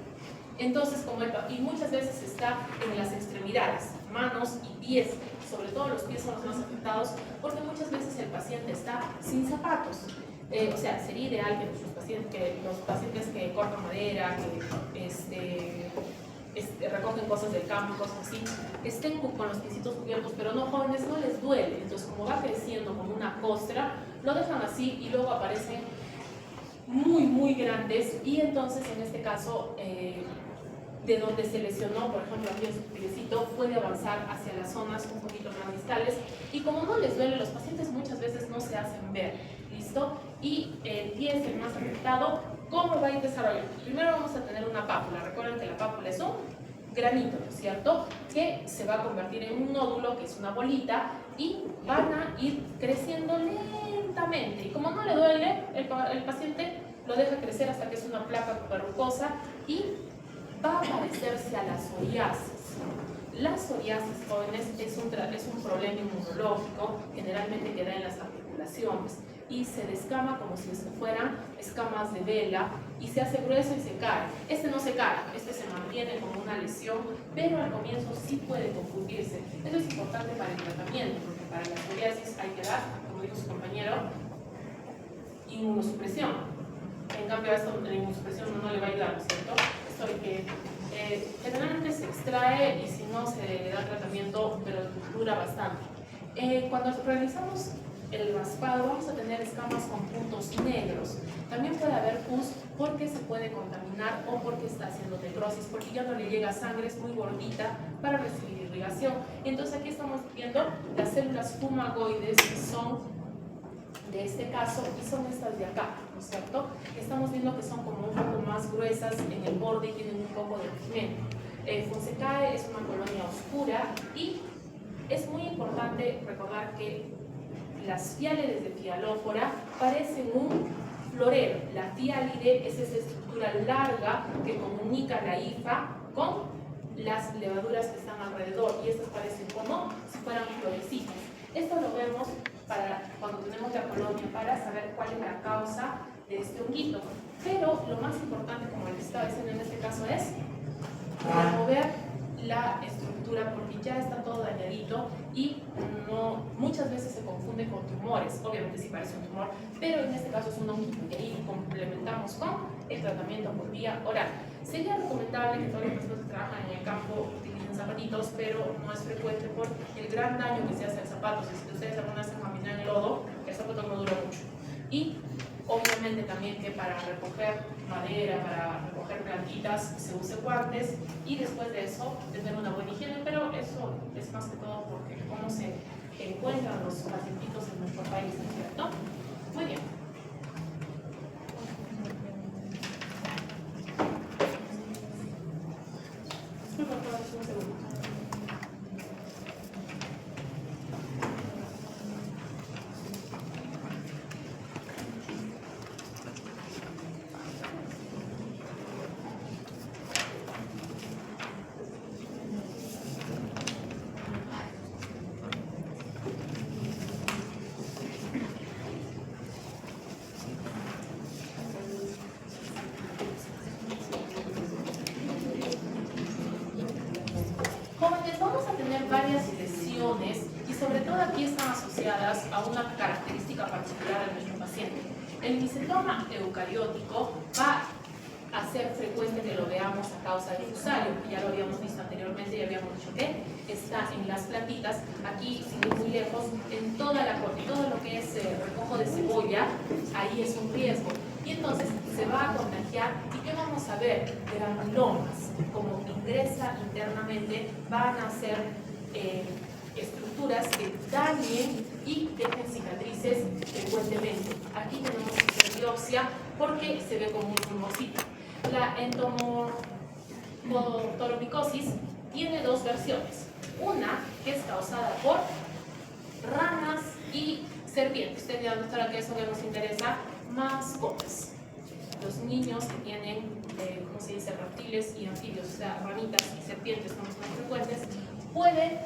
entonces, y muchas veces está en las extremidades, manos y pies. Sobre todo los pies son los más afectados porque muchas veces el paciente está sin zapatos. O sea, sería ideal que los pacientes que cortan madera, que recogen cosas del campo y cosas así, estén con los piecitos cubiertos, pero no jóvenes, no les duele. Entonces, como va creciendo como una costra, lo dejan así y luego aparecen muy grandes, y entonces en este caso de donde se lesionó, por ejemplo aquí en su piecito, puede avanzar hacia las zonas un poquito más distales, y como no les duele, los pacientes muchas veces no se hacen ver, ¿listo? Y el pie es el más afectado. ¿Cómo va a ir desarrollando? Primero vamos a tener una pápula. Recuerden que la pápula es un granito, ¿no es cierto?, que se va a convertir en un nódulo, que es una bolita, y van a ir creciendo lentamente, y como no le duele, el paciente lo deja crecer hasta que es una placa verrucosa y va a parecerse a la psoriasis. La psoriasis, jóvenes, es un problema inmunológico, generalmente que da en las articulaciones, y se descama como si fueran escamas de vela, y se hace grueso y se cae. Este no se cae, este se mantiene como una lesión, pero al comienzo sí puede confundirse. Eso es importante para el tratamiento, porque para la psoriasis hay que dar, como dijo su compañero, inmunosupresión. En cambio, a esto la inmunosupresión no le va a ayudar, ¿no es cierto? Esto de que generalmente se extrae, y si no se le da tratamiento, pero dura bastante. Cuando realizamos el raspado, vamos a tener escamas con puntos negros. También puede haber pus porque se puede contaminar o porque está haciendo necrosis, porque ya no le llega sangre, es muy gordita para recibir irrigación. Entonces aquí estamos viendo las células fumagoides, que son de este caso, y son estas de acá, ¿no es cierto? Estamos viendo que son como un poco más gruesas en el borde y tienen un poco de pigmento. Fonsecae es una colonia oscura, y es muy importante recordar que las fiálides de Fialófora parecen un florero. La fiálide es esa estructura larga que comunica la hifa con las levaduras que están alrededor, y estas parecen como si fueran florecitas. Esto lo vemos cuando tenemos la colonia, para saber cuál es la causa de este honguito. Pero lo más importante, como les estaba diciendo en este caso, es remover la estructura, porque ya está todo dañadito y muchas veces se confunde con tumores. Obviamente sí parece un tumor, pero en este caso es un honguito, y ahí complementamos con el tratamiento por vía oral. Sería recomendable que todas las personas que trabajan en el campo utilicen zapatitos, pero no es frecuente por el gran daño que se hace al zapato. Si ustedes alguna vez se caminan en lodo, el zapato no dura mucho. Y obviamente también que para recoger madera, para recoger plantitas, se use guantes, y después de eso tener una buena higiene, pero eso es más que todo porque cómo se encuentran los pacientitos en nuestro país, ¿no es cierto? Muy bien. Disculpa, un segundo. Jóvenes, vamos a tener varias lesiones, y sobre todo aquí están asociadas a una característica particular de nuestro paciente. El micetoma eucariótico va a ser frecuente que lo veamos a causa del fusario, que ya lo habíamos visto anteriormente, y habíamos dicho que está en las plantitas, aquí sin ir muy lejos, en todo lo que es recojo de cebolla, ahí es un riesgo. Y entonces se va a contagiar, y ¿qué vamos a ver? Granulomas, como ingresa internamente, van a ser estructuras que dañen y dejen cicatrices frecuentemente. Aquí tenemos que hacer biopsia porque se ve como un tumorcito. La entomotoromicosis tiene dos versiones. Una que es causada por ranas y serpientes. Ustedes ya notarán que eso que nos interesa, mascotas. Los niños que tienen, ¿cómo se dice?, reptiles y anfibios, o sea, ranitas y serpientes son los más frecuentes, puede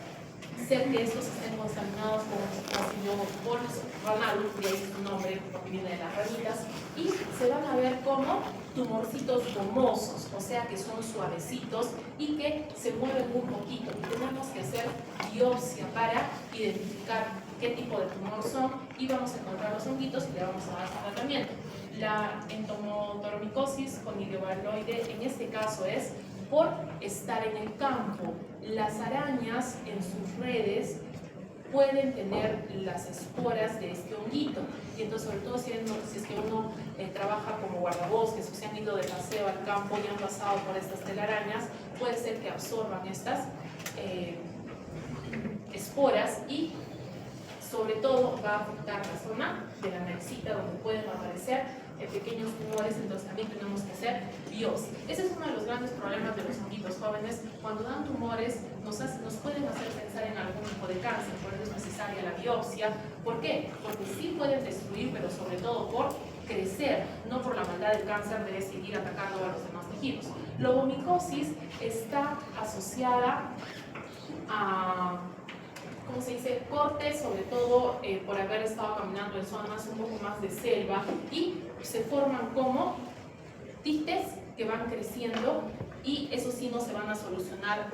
ser que estos estén contaminados con Bacillus ranarum, de ahí su nombre, porque viene de las ranitas, y se van a ver como tumorcitos gomosos, o sea que son suavecitos y que se mueven un poquito. Y tenemos que hacer biopsia para identificar qué tipo de tumor son, y vamos a encontrar los honguitos y le vamos a dar su tratamiento. La entomotoromicosis con ileobaloide en este caso es por estar en el campo. Las arañas en sus redes pueden tener las esporas de este honguito. Y entonces, sobre todo si es que uno trabaja como guardabosques o se han ido de paseo al campo y han pasado por estas telarañas, puede ser que absorban estas esporas y sobre todo va a afectar la zona de la naricita donde pueden aparecer pequeños tumores. Entonces también tenemos que hacer biopsia. Ese es uno de los grandes problemas de los honguitos jóvenes. Cuando dan tumores nos pueden hacer pensar en algún tipo de cáncer, por eso es necesaria la biopsia. ¿Por qué? Porque sí pueden destruir, pero sobre todo por crecer, no por la maldad del cáncer de seguir atacando a los demás tejidos. La ovomicosis está asociada a, ¿cómo se dice?, cortes, sobre todo por haber estado caminando en zonas un poco más de selva, y se forman como tistes que van creciendo, y eso sí no se van a solucionar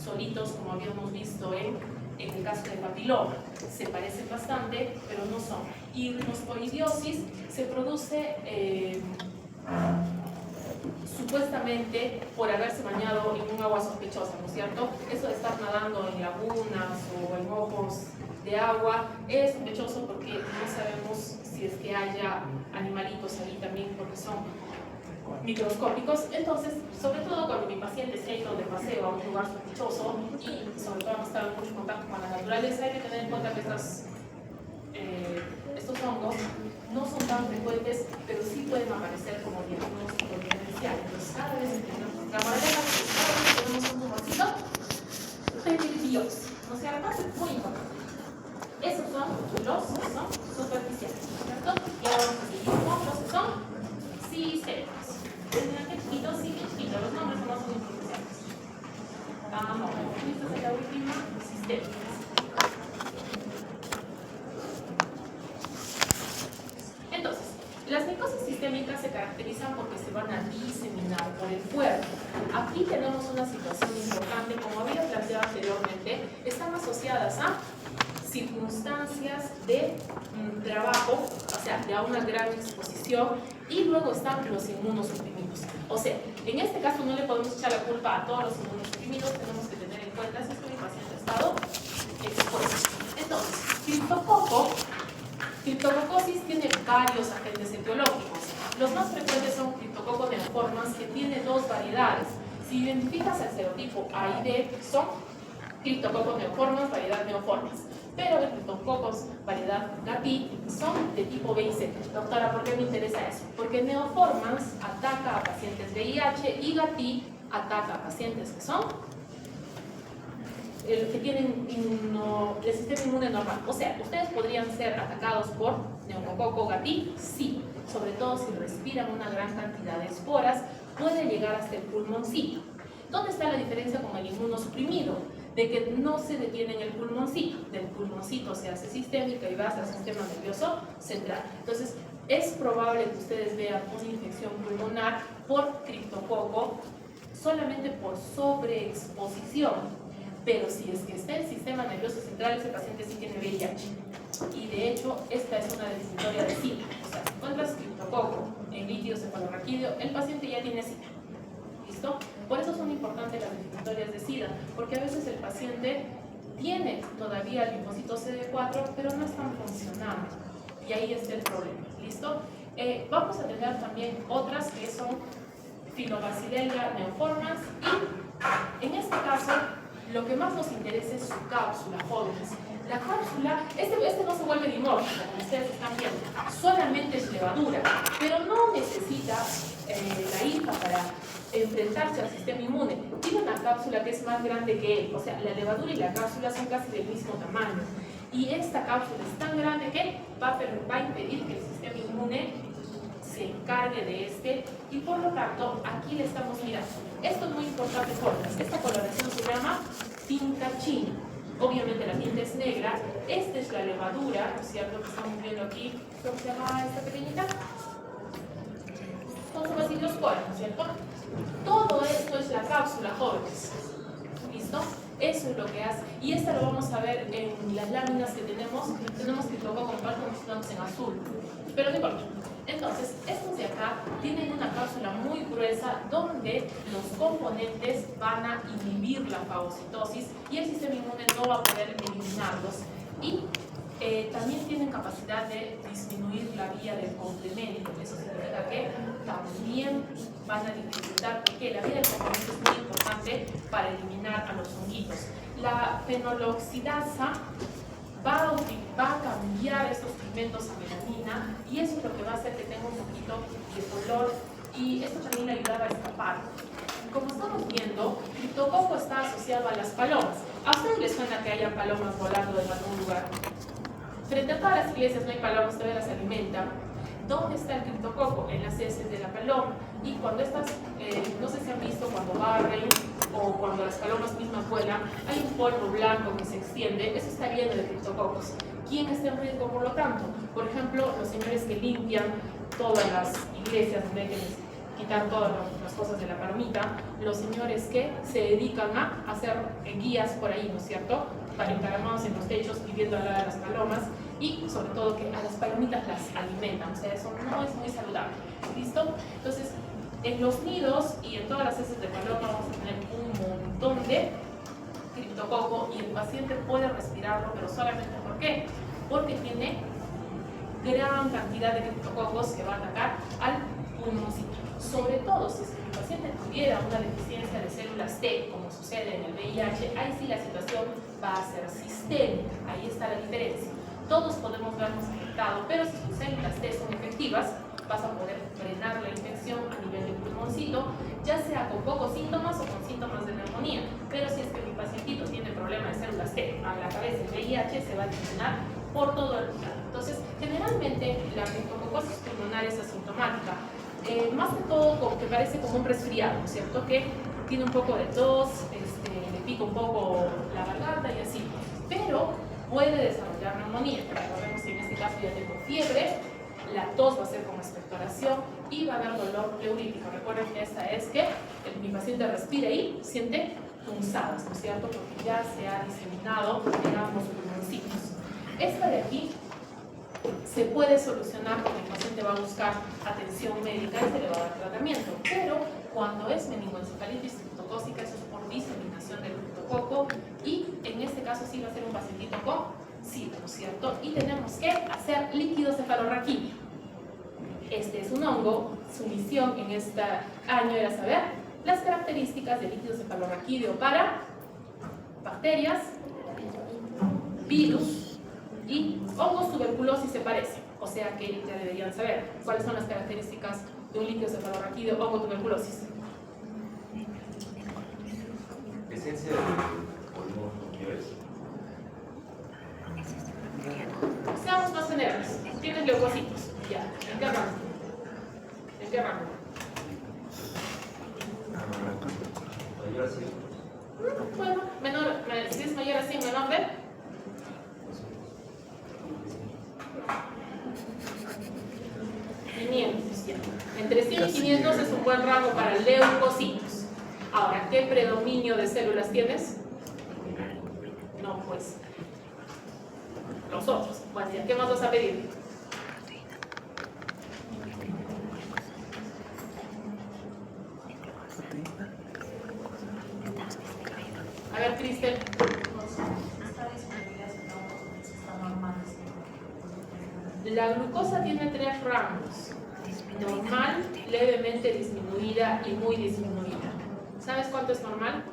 solitos como habíamos visto en el caso del papiloma. Se parecen bastante, pero no son. Y rhinoscoidiosis se produce supuestamente por haberse bañado en un agua sospechosa, ¿no es cierto? Eso de estar nadando en lagunas o en ojos de agua es sospechoso porque no sabemos si es que haya animalitos ahí también, porque son microscópicos. Entonces, sobre todo cuando mi paciente se ha ido de paseo a un lugar sospechoso y sobre todo hemos estado en mucho contacto con la naturaleza, hay que tener en cuenta que estos hongos no son tan frecuentes, pero sí pueden aparecer como diagnóstico diferencial. Entonces, cada vez que tenemos la moraleja, cada vez que tenemos un tumorcito, pedir biopsia, ¿no es cierto? Muy importante. Esos son los que son superficiales, ¿no es cierto? Y ahora vamos a seguir con los que son sistémicos. Tendrán que chiquitos, sí, chiquitos, los nombres no son superficiales. Vamos, esta es la última, sistémica. Entonces, las micosis sistémicas se caracterizan porque se van a diseminar por el cuerpo. Aquí tenemos una situación importante, como había planteado anteriormente, están asociadas a circunstancias de trabajo, o sea, de una gran exposición, y luego están los inmunosuprimidos. O sea, en este caso no le podemos echar la culpa a todos los inmunosuprimidos, tenemos que tener en cuenta si es que mi paciente ha estado expuesto. Entonces, Criptococosis tiene varios agentes etiológicos. Los más frecuentes son Cryptococcus neoformans, que tiene dos variedades. Si identificas el serotipo A y D, son Cryptococcus neoformans, variedad neoformans. Pero el Cryptococcus variedad Gati son de tipo B y C. Doctora, ¿por qué me interesa eso? Porque neoformans ataca a pacientes VIH y Gati ataca a pacientes que son que tienen el sistema inmune normal. O sea, ustedes podrían ser atacados por neumococo Gati, sí, sobre todo si respiran una gran cantidad de esporas, puede llegar hasta el pulmoncito. ¿Dónde está la diferencia con el inmunosuprimido? De que no se detiene en el pulmoncito, del pulmoncito se hace sistémica y va hacia el sistema nervioso central. Entonces, es probable que ustedes vean una infección pulmonar por criptococo solamente por sobreexposición. Pero si es que está en el sistema nervioso central, ese paciente sí tiene VIH. Y de hecho, esta es una definitoria de SIDA. O sea, si encuentras criptococo en líquido cefalorraquídeo, el paciente ya tiene SIDA. ¿Listo? Por eso son importantes las definitorias de SIDA, porque a veces el paciente tiene todavía linfocitos CD4, pero no están funcionando. Y ahí está el problema. ¿Listo? Vamos a tener también otras que son Phylobacilleria neoformans, y en este caso, lo que más nos interesa es su cápsula, jóvenes. La cápsula, este no se vuelve dimórfico, como ustedes están viendo, solamente es levadura, pero no necesita la hija para enfrentarse al sistema inmune. Tiene una cápsula que es más grande que él, o sea, la levadura y la cápsula son casi del mismo tamaño. Y esta cápsula es tan grande que va a impedir que el sistema inmune se encargue de este, y por lo tanto aquí le estamos mirando. Esto es muy importante, jóvenes. Esta coloración se llama tinta china. Obviamente la tinta es negra. Esta es la levadura, ¿no es cierto? Que estamos viendo aquí. ¿Cómo se llama esta pequeñita? Con su bacilloscora, ¿no es cierto? Todo esto es la cápsula, jóvenes. ¿Listo? Eso es lo que hace. Y esta lo vamos a ver en las láminas que tenemos. Tenemos que tocar con parte, como estamos en azul. Pero no importa. Entonces, Entonces, estos de acá tienen una cápsula muy gruesa donde los componentes van a inhibir la fagocitosis y el sistema inmune no va a poder eliminarlos. Y también tienen capacidad de disminuir la vía del complemento. Eso significa que también van a dificultar, porque la vía del complemento es muy importante para eliminar a los honguitos. La fenoloxidasa va a cambiar estos pigmentos a melanina y eso es lo que va a hacer que tenga un poquito de color y esto también le ayudará a escapar. Como estamos viendo, criptococo está asociado a las palomas. ¿A ustedes les suena que haya palomas volando en algún lugar? Frente a todas las iglesias no hay palomas, todavía las alimentan. ¿Dónde está el criptococo? En las heces de la paloma. Y cuando estas, no sé si han visto cuando barren o cuando las palomas mismas vuelan, hay un polvo blanco que se extiende, eso está lleno de criptococos. ¿Quién está en riesgo por lo tanto? Por ejemplo, los señores que limpian todas las iglesias donde hay que quitar todas las cosas de la palomita, los señores que se dedican a hacer guías por ahí, ¿no es cierto? Para encaramados en los techos viviendo al lado de las palomas y sobre todo que a las palomitas las alimentan, o sea, eso no es muy saludable, ¿listo? Entonces, en los nidos y en todas las heces de paloma vamos a tener un montón de criptococo y el paciente puede respirarlo, pero solamente ¿por qué? Porque tiene gran cantidad de criptococos que va a atacar al pulmoncito. Sobre todo si es que el paciente tuviera una deficiencia de células T, como sucede en el VIH, ahí sí la situación va a ser sistémica, ahí está la diferencia. Todos podemos vernos afectados, pero si sus células T son efectivas, vas a poder frenar la infección a nivel del pulmoncito, ya sea con pocos síntomas o con síntomas de neumonía. Pero si es que mi pacientito tiene problema de células T a la cabeza, el VIH se va a diseminar por todo el lugar. Entonces, generalmente la criptococosis pulmonar es asintomática. Más que todo que parece como un resfriado, ¿no es cierto? Que tiene un poco de tos, le pica un poco la garganta y así, pero puede desarrollar neumonía. Recordemos que en este caso ya tengo fiebre, la tos va a ser con expectoración y va a haber dolor pleurítico. Recuerden que esta es que mi paciente respira y siente punzadas, ¿no es cierto? Porque ya se ha diseminado, digamos, los pulmoncitos. Esta de aquí se puede solucionar porque el paciente va a buscar atención médica y se le va a dar tratamiento, pero cuando es meningoencefalitis criptocócica, eso es por diseminación del criptococo y en este caso sí va a ser un pacientito con SIDA, ¿no es cierto? Y tenemos que hacer líquido cefalorraquídeo. Este es un hongo, su misión en este año era saber las características del líquido cefalorraquídeo para bacterias, virus y hongos tuberculosis se parecen, o sea que ya deberían saber cuáles son las características de un líquido cefalorraquídeo hongo tuberculosis. Presencia de pulmón confiables. Seamos más generales. Tienes leucocitos. Ya. ¿En qué rango? ¿En qué rango? Mayor a 100. Bueno, menor, si es mayor a 100, menor de 500, ya. Entre 100 y 500 es un buen rango para leucocitos. Ahora, ¿qué predominio de células tienes? No, pues los otros. Bueno, ya, ¿qué más vas a pedir? A ver, Cristel. La glucosa tiene 3 rangos: normal, levemente disminuida y muy disminuida. ¿Sabes cuánto es normal?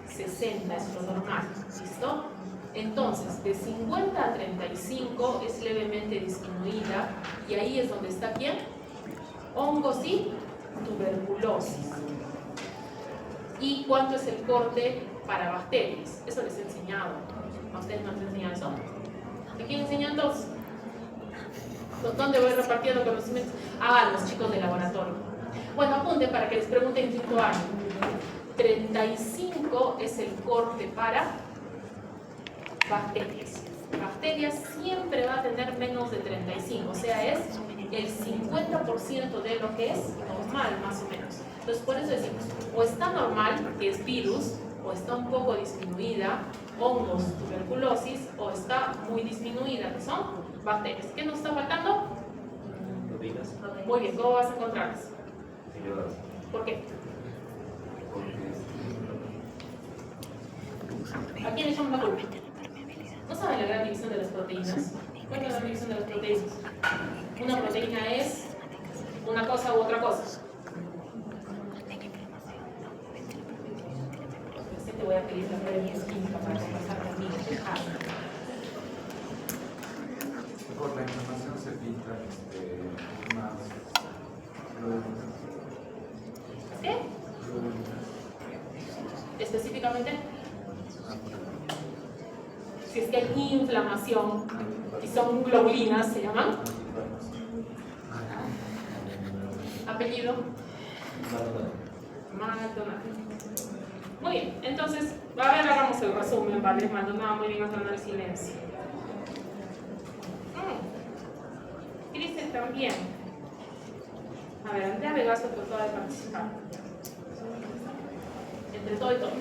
60 es lo normal. ¿Listo? Entonces, de 50 a 35 es levemente disminuida y ahí es donde está ¿quién? Hongos y tuberculosis. ¿Y cuánto es el corte para bacterias? Eso les he enseñado. ¿A ustedes no les he enseñado eso? ¿De quién enseñan todos? ¿Dónde voy repartiendo conocimientos? Ah, los chicos de laboratorio. Bueno, apunten para que les pregunten en quinto año. 35 es el corte para bacterias. Bacterias siempre va a tener menos de 35, o sea, es el 50% de lo que es normal, más o menos. Entonces, por eso decimos, o está normal, que es virus, o está un poco disminuida, hongos, tuberculosis, o está muy disminuida, que son bacterias. ¿Qué nos está faltando? proteínas. Muy bien, ¿cómo vas a encontrarlas? Elevadas. ¿Por qué? Porque ¿A quién le echamos la culpa? ¿No saben la gran división de las proteínas? ¿Cuál es la gran división de las proteínas? Una proteína es una cosa u otra cosa. Te voy a pedir la prueba de química para conversar conmigo. Por la inflamación se filtran más glóbulos. ¿Qué? Específicamente, si es que hay inflamación y son globulinas, ¿se llaman? Apellido. Maldonado. Muy bien, entonces, a ver, hagamos el resumen, ¿vale? Maldonado, muy bien, hablando del silencio. Cristian también. A ver, Andrea Vegaso trató de participar. Entre todo y todo.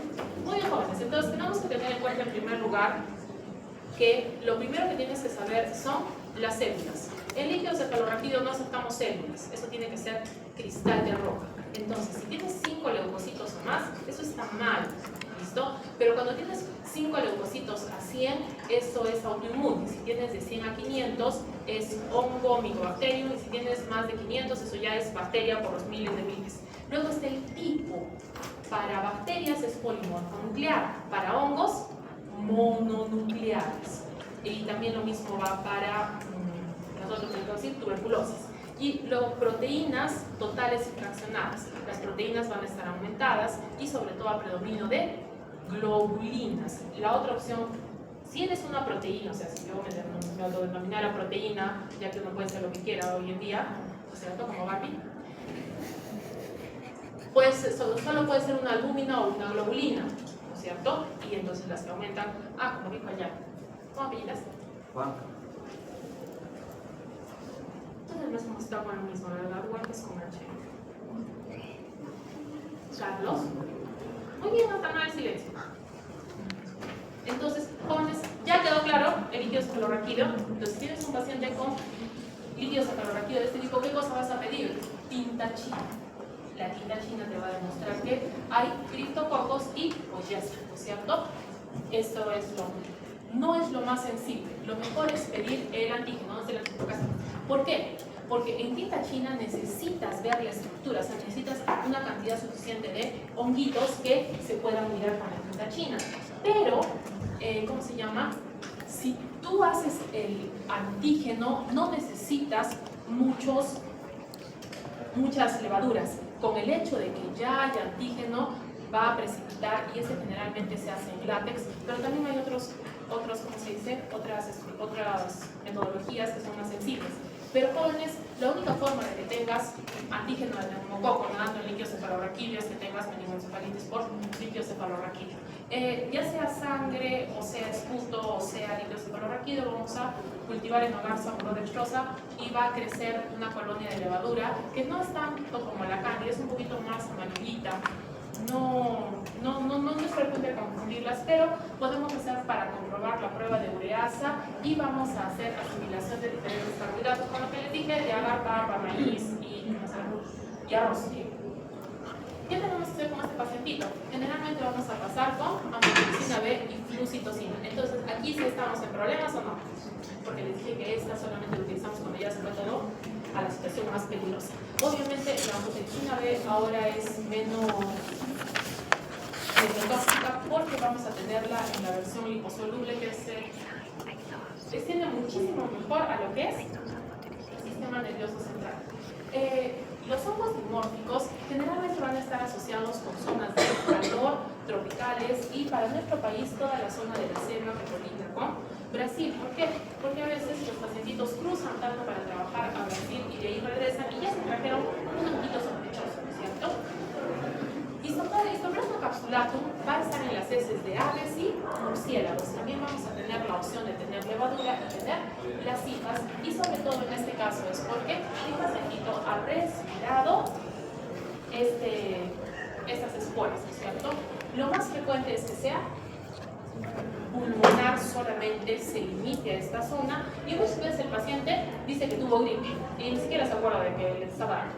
Muy bien, jóvenes. Entonces, tenemos que tener en cuenta en primer lugar que lo primero que tienes que saber son las células. En líquido cefalorraquídeo no aceptamos células. Eso tiene que ser cristal de roca. Entonces, si tienes 5 leucocitos o más, eso está mal. ¿Listo? Pero cuando tienes 5 leucocitos a 100, eso es autoinmune. Si tienes de 100 a 500, es hongo, micobacterium. Y si tienes más de 500, eso ya es bacteria por los miles de miles. Luego está el tipo. Para bacterias es polimorfonuclear. Para hongos, mononucleares. Y también lo mismo va para nosotros decir tuberculosis. Y luego proteínas totales y fraccionadas. Las proteínas van a estar aumentadas y sobre todo a predominio de globulinas. La otra opción, si eres una proteína, o sea, si yo me autodenominara proteína, ya que uno puede ser lo que quiera hoy en día, ¿cierto? Como Barbie, pues solo puede ser una albúmina o una globulina, ¿no es cierto? Y entonces las que aumentan, como dijo allá, ¿cómo apellidas? Juan. Entonces no hemos estado con lo mismo, ¿verdad? Juan es con H. Carlos. Muy bien, hasta no el silencio. Entonces, jóvenes, ya quedó claro el líquido cefalorraquídeo. Entonces, si tienes un paciente con líquido cefalorraquídeo de este tipo, ¿qué cosa vas a pedir? Tinta china. La tinta china te va a demostrar que hay criptococos y pues ya está, ¿no es cierto? Esto es no es lo más sensible. Lo mejor es pedir el antígeno, no es el antígeno. ¿Por qué? Porque en tinta china necesitas ver la estructura, o sea, necesitas una cantidad suficiente de honguitos que se puedan mirar con la tinta china. Pero, ¿cómo se llama? Si tú haces el antígeno, no necesitas muchas levaduras. Con el hecho de que ya haya antígeno, va a precipitar y ese generalmente se hace en látex, pero también hay otros ¿cómo se dice? Otras metodologías que son más sensibles. Pero jóvenes, la única forma de que tengas antígeno de neumococo nadando en líquido cefalorraquídeo es que tengas meningoencefalitis por líquido cefalorraquídeo. Ya sea sangre, o sea esputo, o sea líquido cefalorraquídeo, vamos a cultivar en hogar dextrosa y va a crecer una colonia de levadura que no es tanto como la cándida, es un poquito más amarillita. No es frecuente confundirlas, pero podemos hacer para comprobar la prueba de ureasa y vamos a hacer asimilación de diferentes carbohidratos, con lo que les dije, de agar, papa, maíz y arroz. ¿Qué tenemos que hacer con este pacientito? Generalmente vamos a pasar con amoxicilina B y flucitocina. Entonces, aquí sí estamos en problemas o no, porque les dije que esta solamente la utilizamos cuando ya se va todo a la situación más peligrosa. Obviamente, la amoxicilina B ahora es menos tóxica porque vamos a tenerla en la versión liposoluble que se extiende muchísimo mejor a lo que es el sistema nervioso central. Los hongos dimórficos generalmente van a estar asociados con zonas de calor, tropicales y para nuestro país toda la zona de la selva que colinda con Brasil. ¿Por qué? Porque a veces los pacientitos cruzan tanto para trabajar a Brasil y de ahí regresan y ya se trajeron un honguito sospechoso, ¿no es cierto? Histoplasma capsulatum va a estar en las heces de aves y murciélagos. También vamos a tener la opción de tener levadura y tener las hifas, y sobre todo en este caso es porque el pacientito ha respirado estas esporas, ¿no es cierto? Lo más frecuente es que sea pulmonar solamente se limite a esta zona y muchas veces el paciente dice que tuvo gripe y ni siquiera se acuerda de que le estaba dando.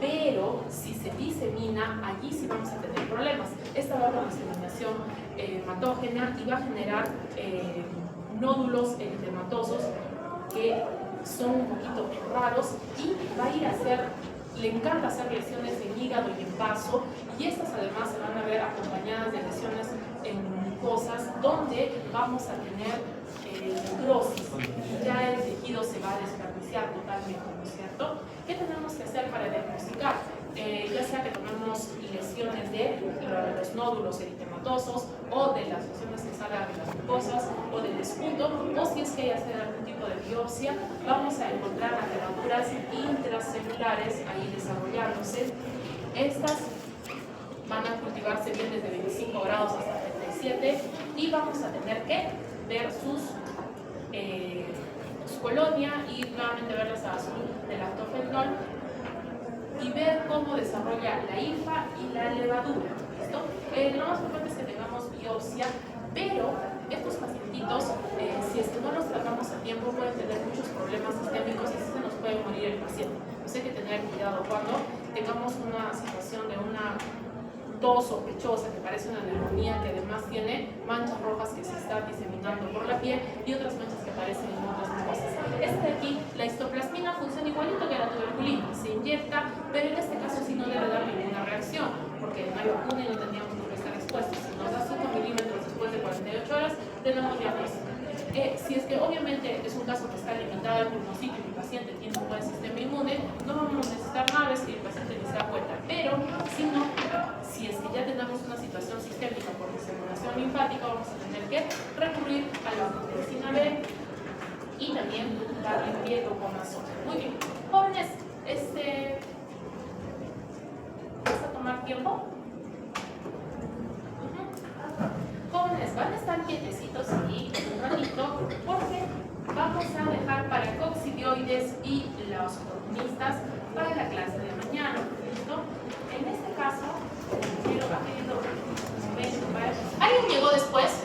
Pero si se disemina, allí sí vamos a tener problemas. Esta va a haber una diseminación hematógena y va a generar nódulos eritematosos que son un poquito raros y va a ir a hacer, le encanta hacer lesiones en hígado y en vaso, y estas además se van a ver acompañadas de lesiones en mucosas donde vamos a tener necrosis y ya el tejido se va a desperdiciar totalmente, ¿no es cierto? ¿Qué tenemos que hacer para diagnosticar? Ya sea que tomemos lesiones de los nódulos eritematosos o de las lesiones que salgan de las mucosas o del despunto, o si es que hay que hacer algún tipo de biopsia, vamos a encontrar las levaduras intracelulares ahí desarrollándose. Estas van a cultivarse bien desde 25 grados hasta 37 y vamos a tener que ver su colonia y nuevamente ver las azul del lactofenol y ver cómo desarrolla la hifa y la levadura. ¿Listo? Lo más frecuente es que tengamos biopsia, pero estos pacientitos, si es que no los tratamos a tiempo, pueden tener muchos problemas sistémicos y así se nos puede morir el paciente. Entonces hay que tener cuidado cuando tengamos una situación de una tos sospechosa que parece una neumonía, que además tiene manchas rojas que se están diseminando por la piel y otras manchas que aparecen en otras mucosas. Este de aquí, la histoplasmina, funciona igualito que la tuberculina, se inyecta, pero en este caso sí no debe dar ninguna reacción, porque no hay vacuna y no tendríamos por qué estar expuestos. Si nos da 5 milímetros después de 48 horas, tenemos diagnóstico. Si es que obviamente es un caso que está limitado al diagnóstico y el paciente tiene un buen sistema inmune, no vamos a necesitar nada si el paciente ni se da cuenta, pero si no, si es que ya tenemos una situación sistémica por diseminación linfática, vamos a tener que recurrir a la vitamina B y también darle piedoconazol. Muy bien, jóvenes, ¿vas a tomar tiempo? Jóvenes, van a estar quietecitos aquí un ratito porque vamos a dejar para coccidioides y los columnistas para la clase de mañana. ¿Listo? En este caso, quiero ha pedido. ¿Alguien llegó después?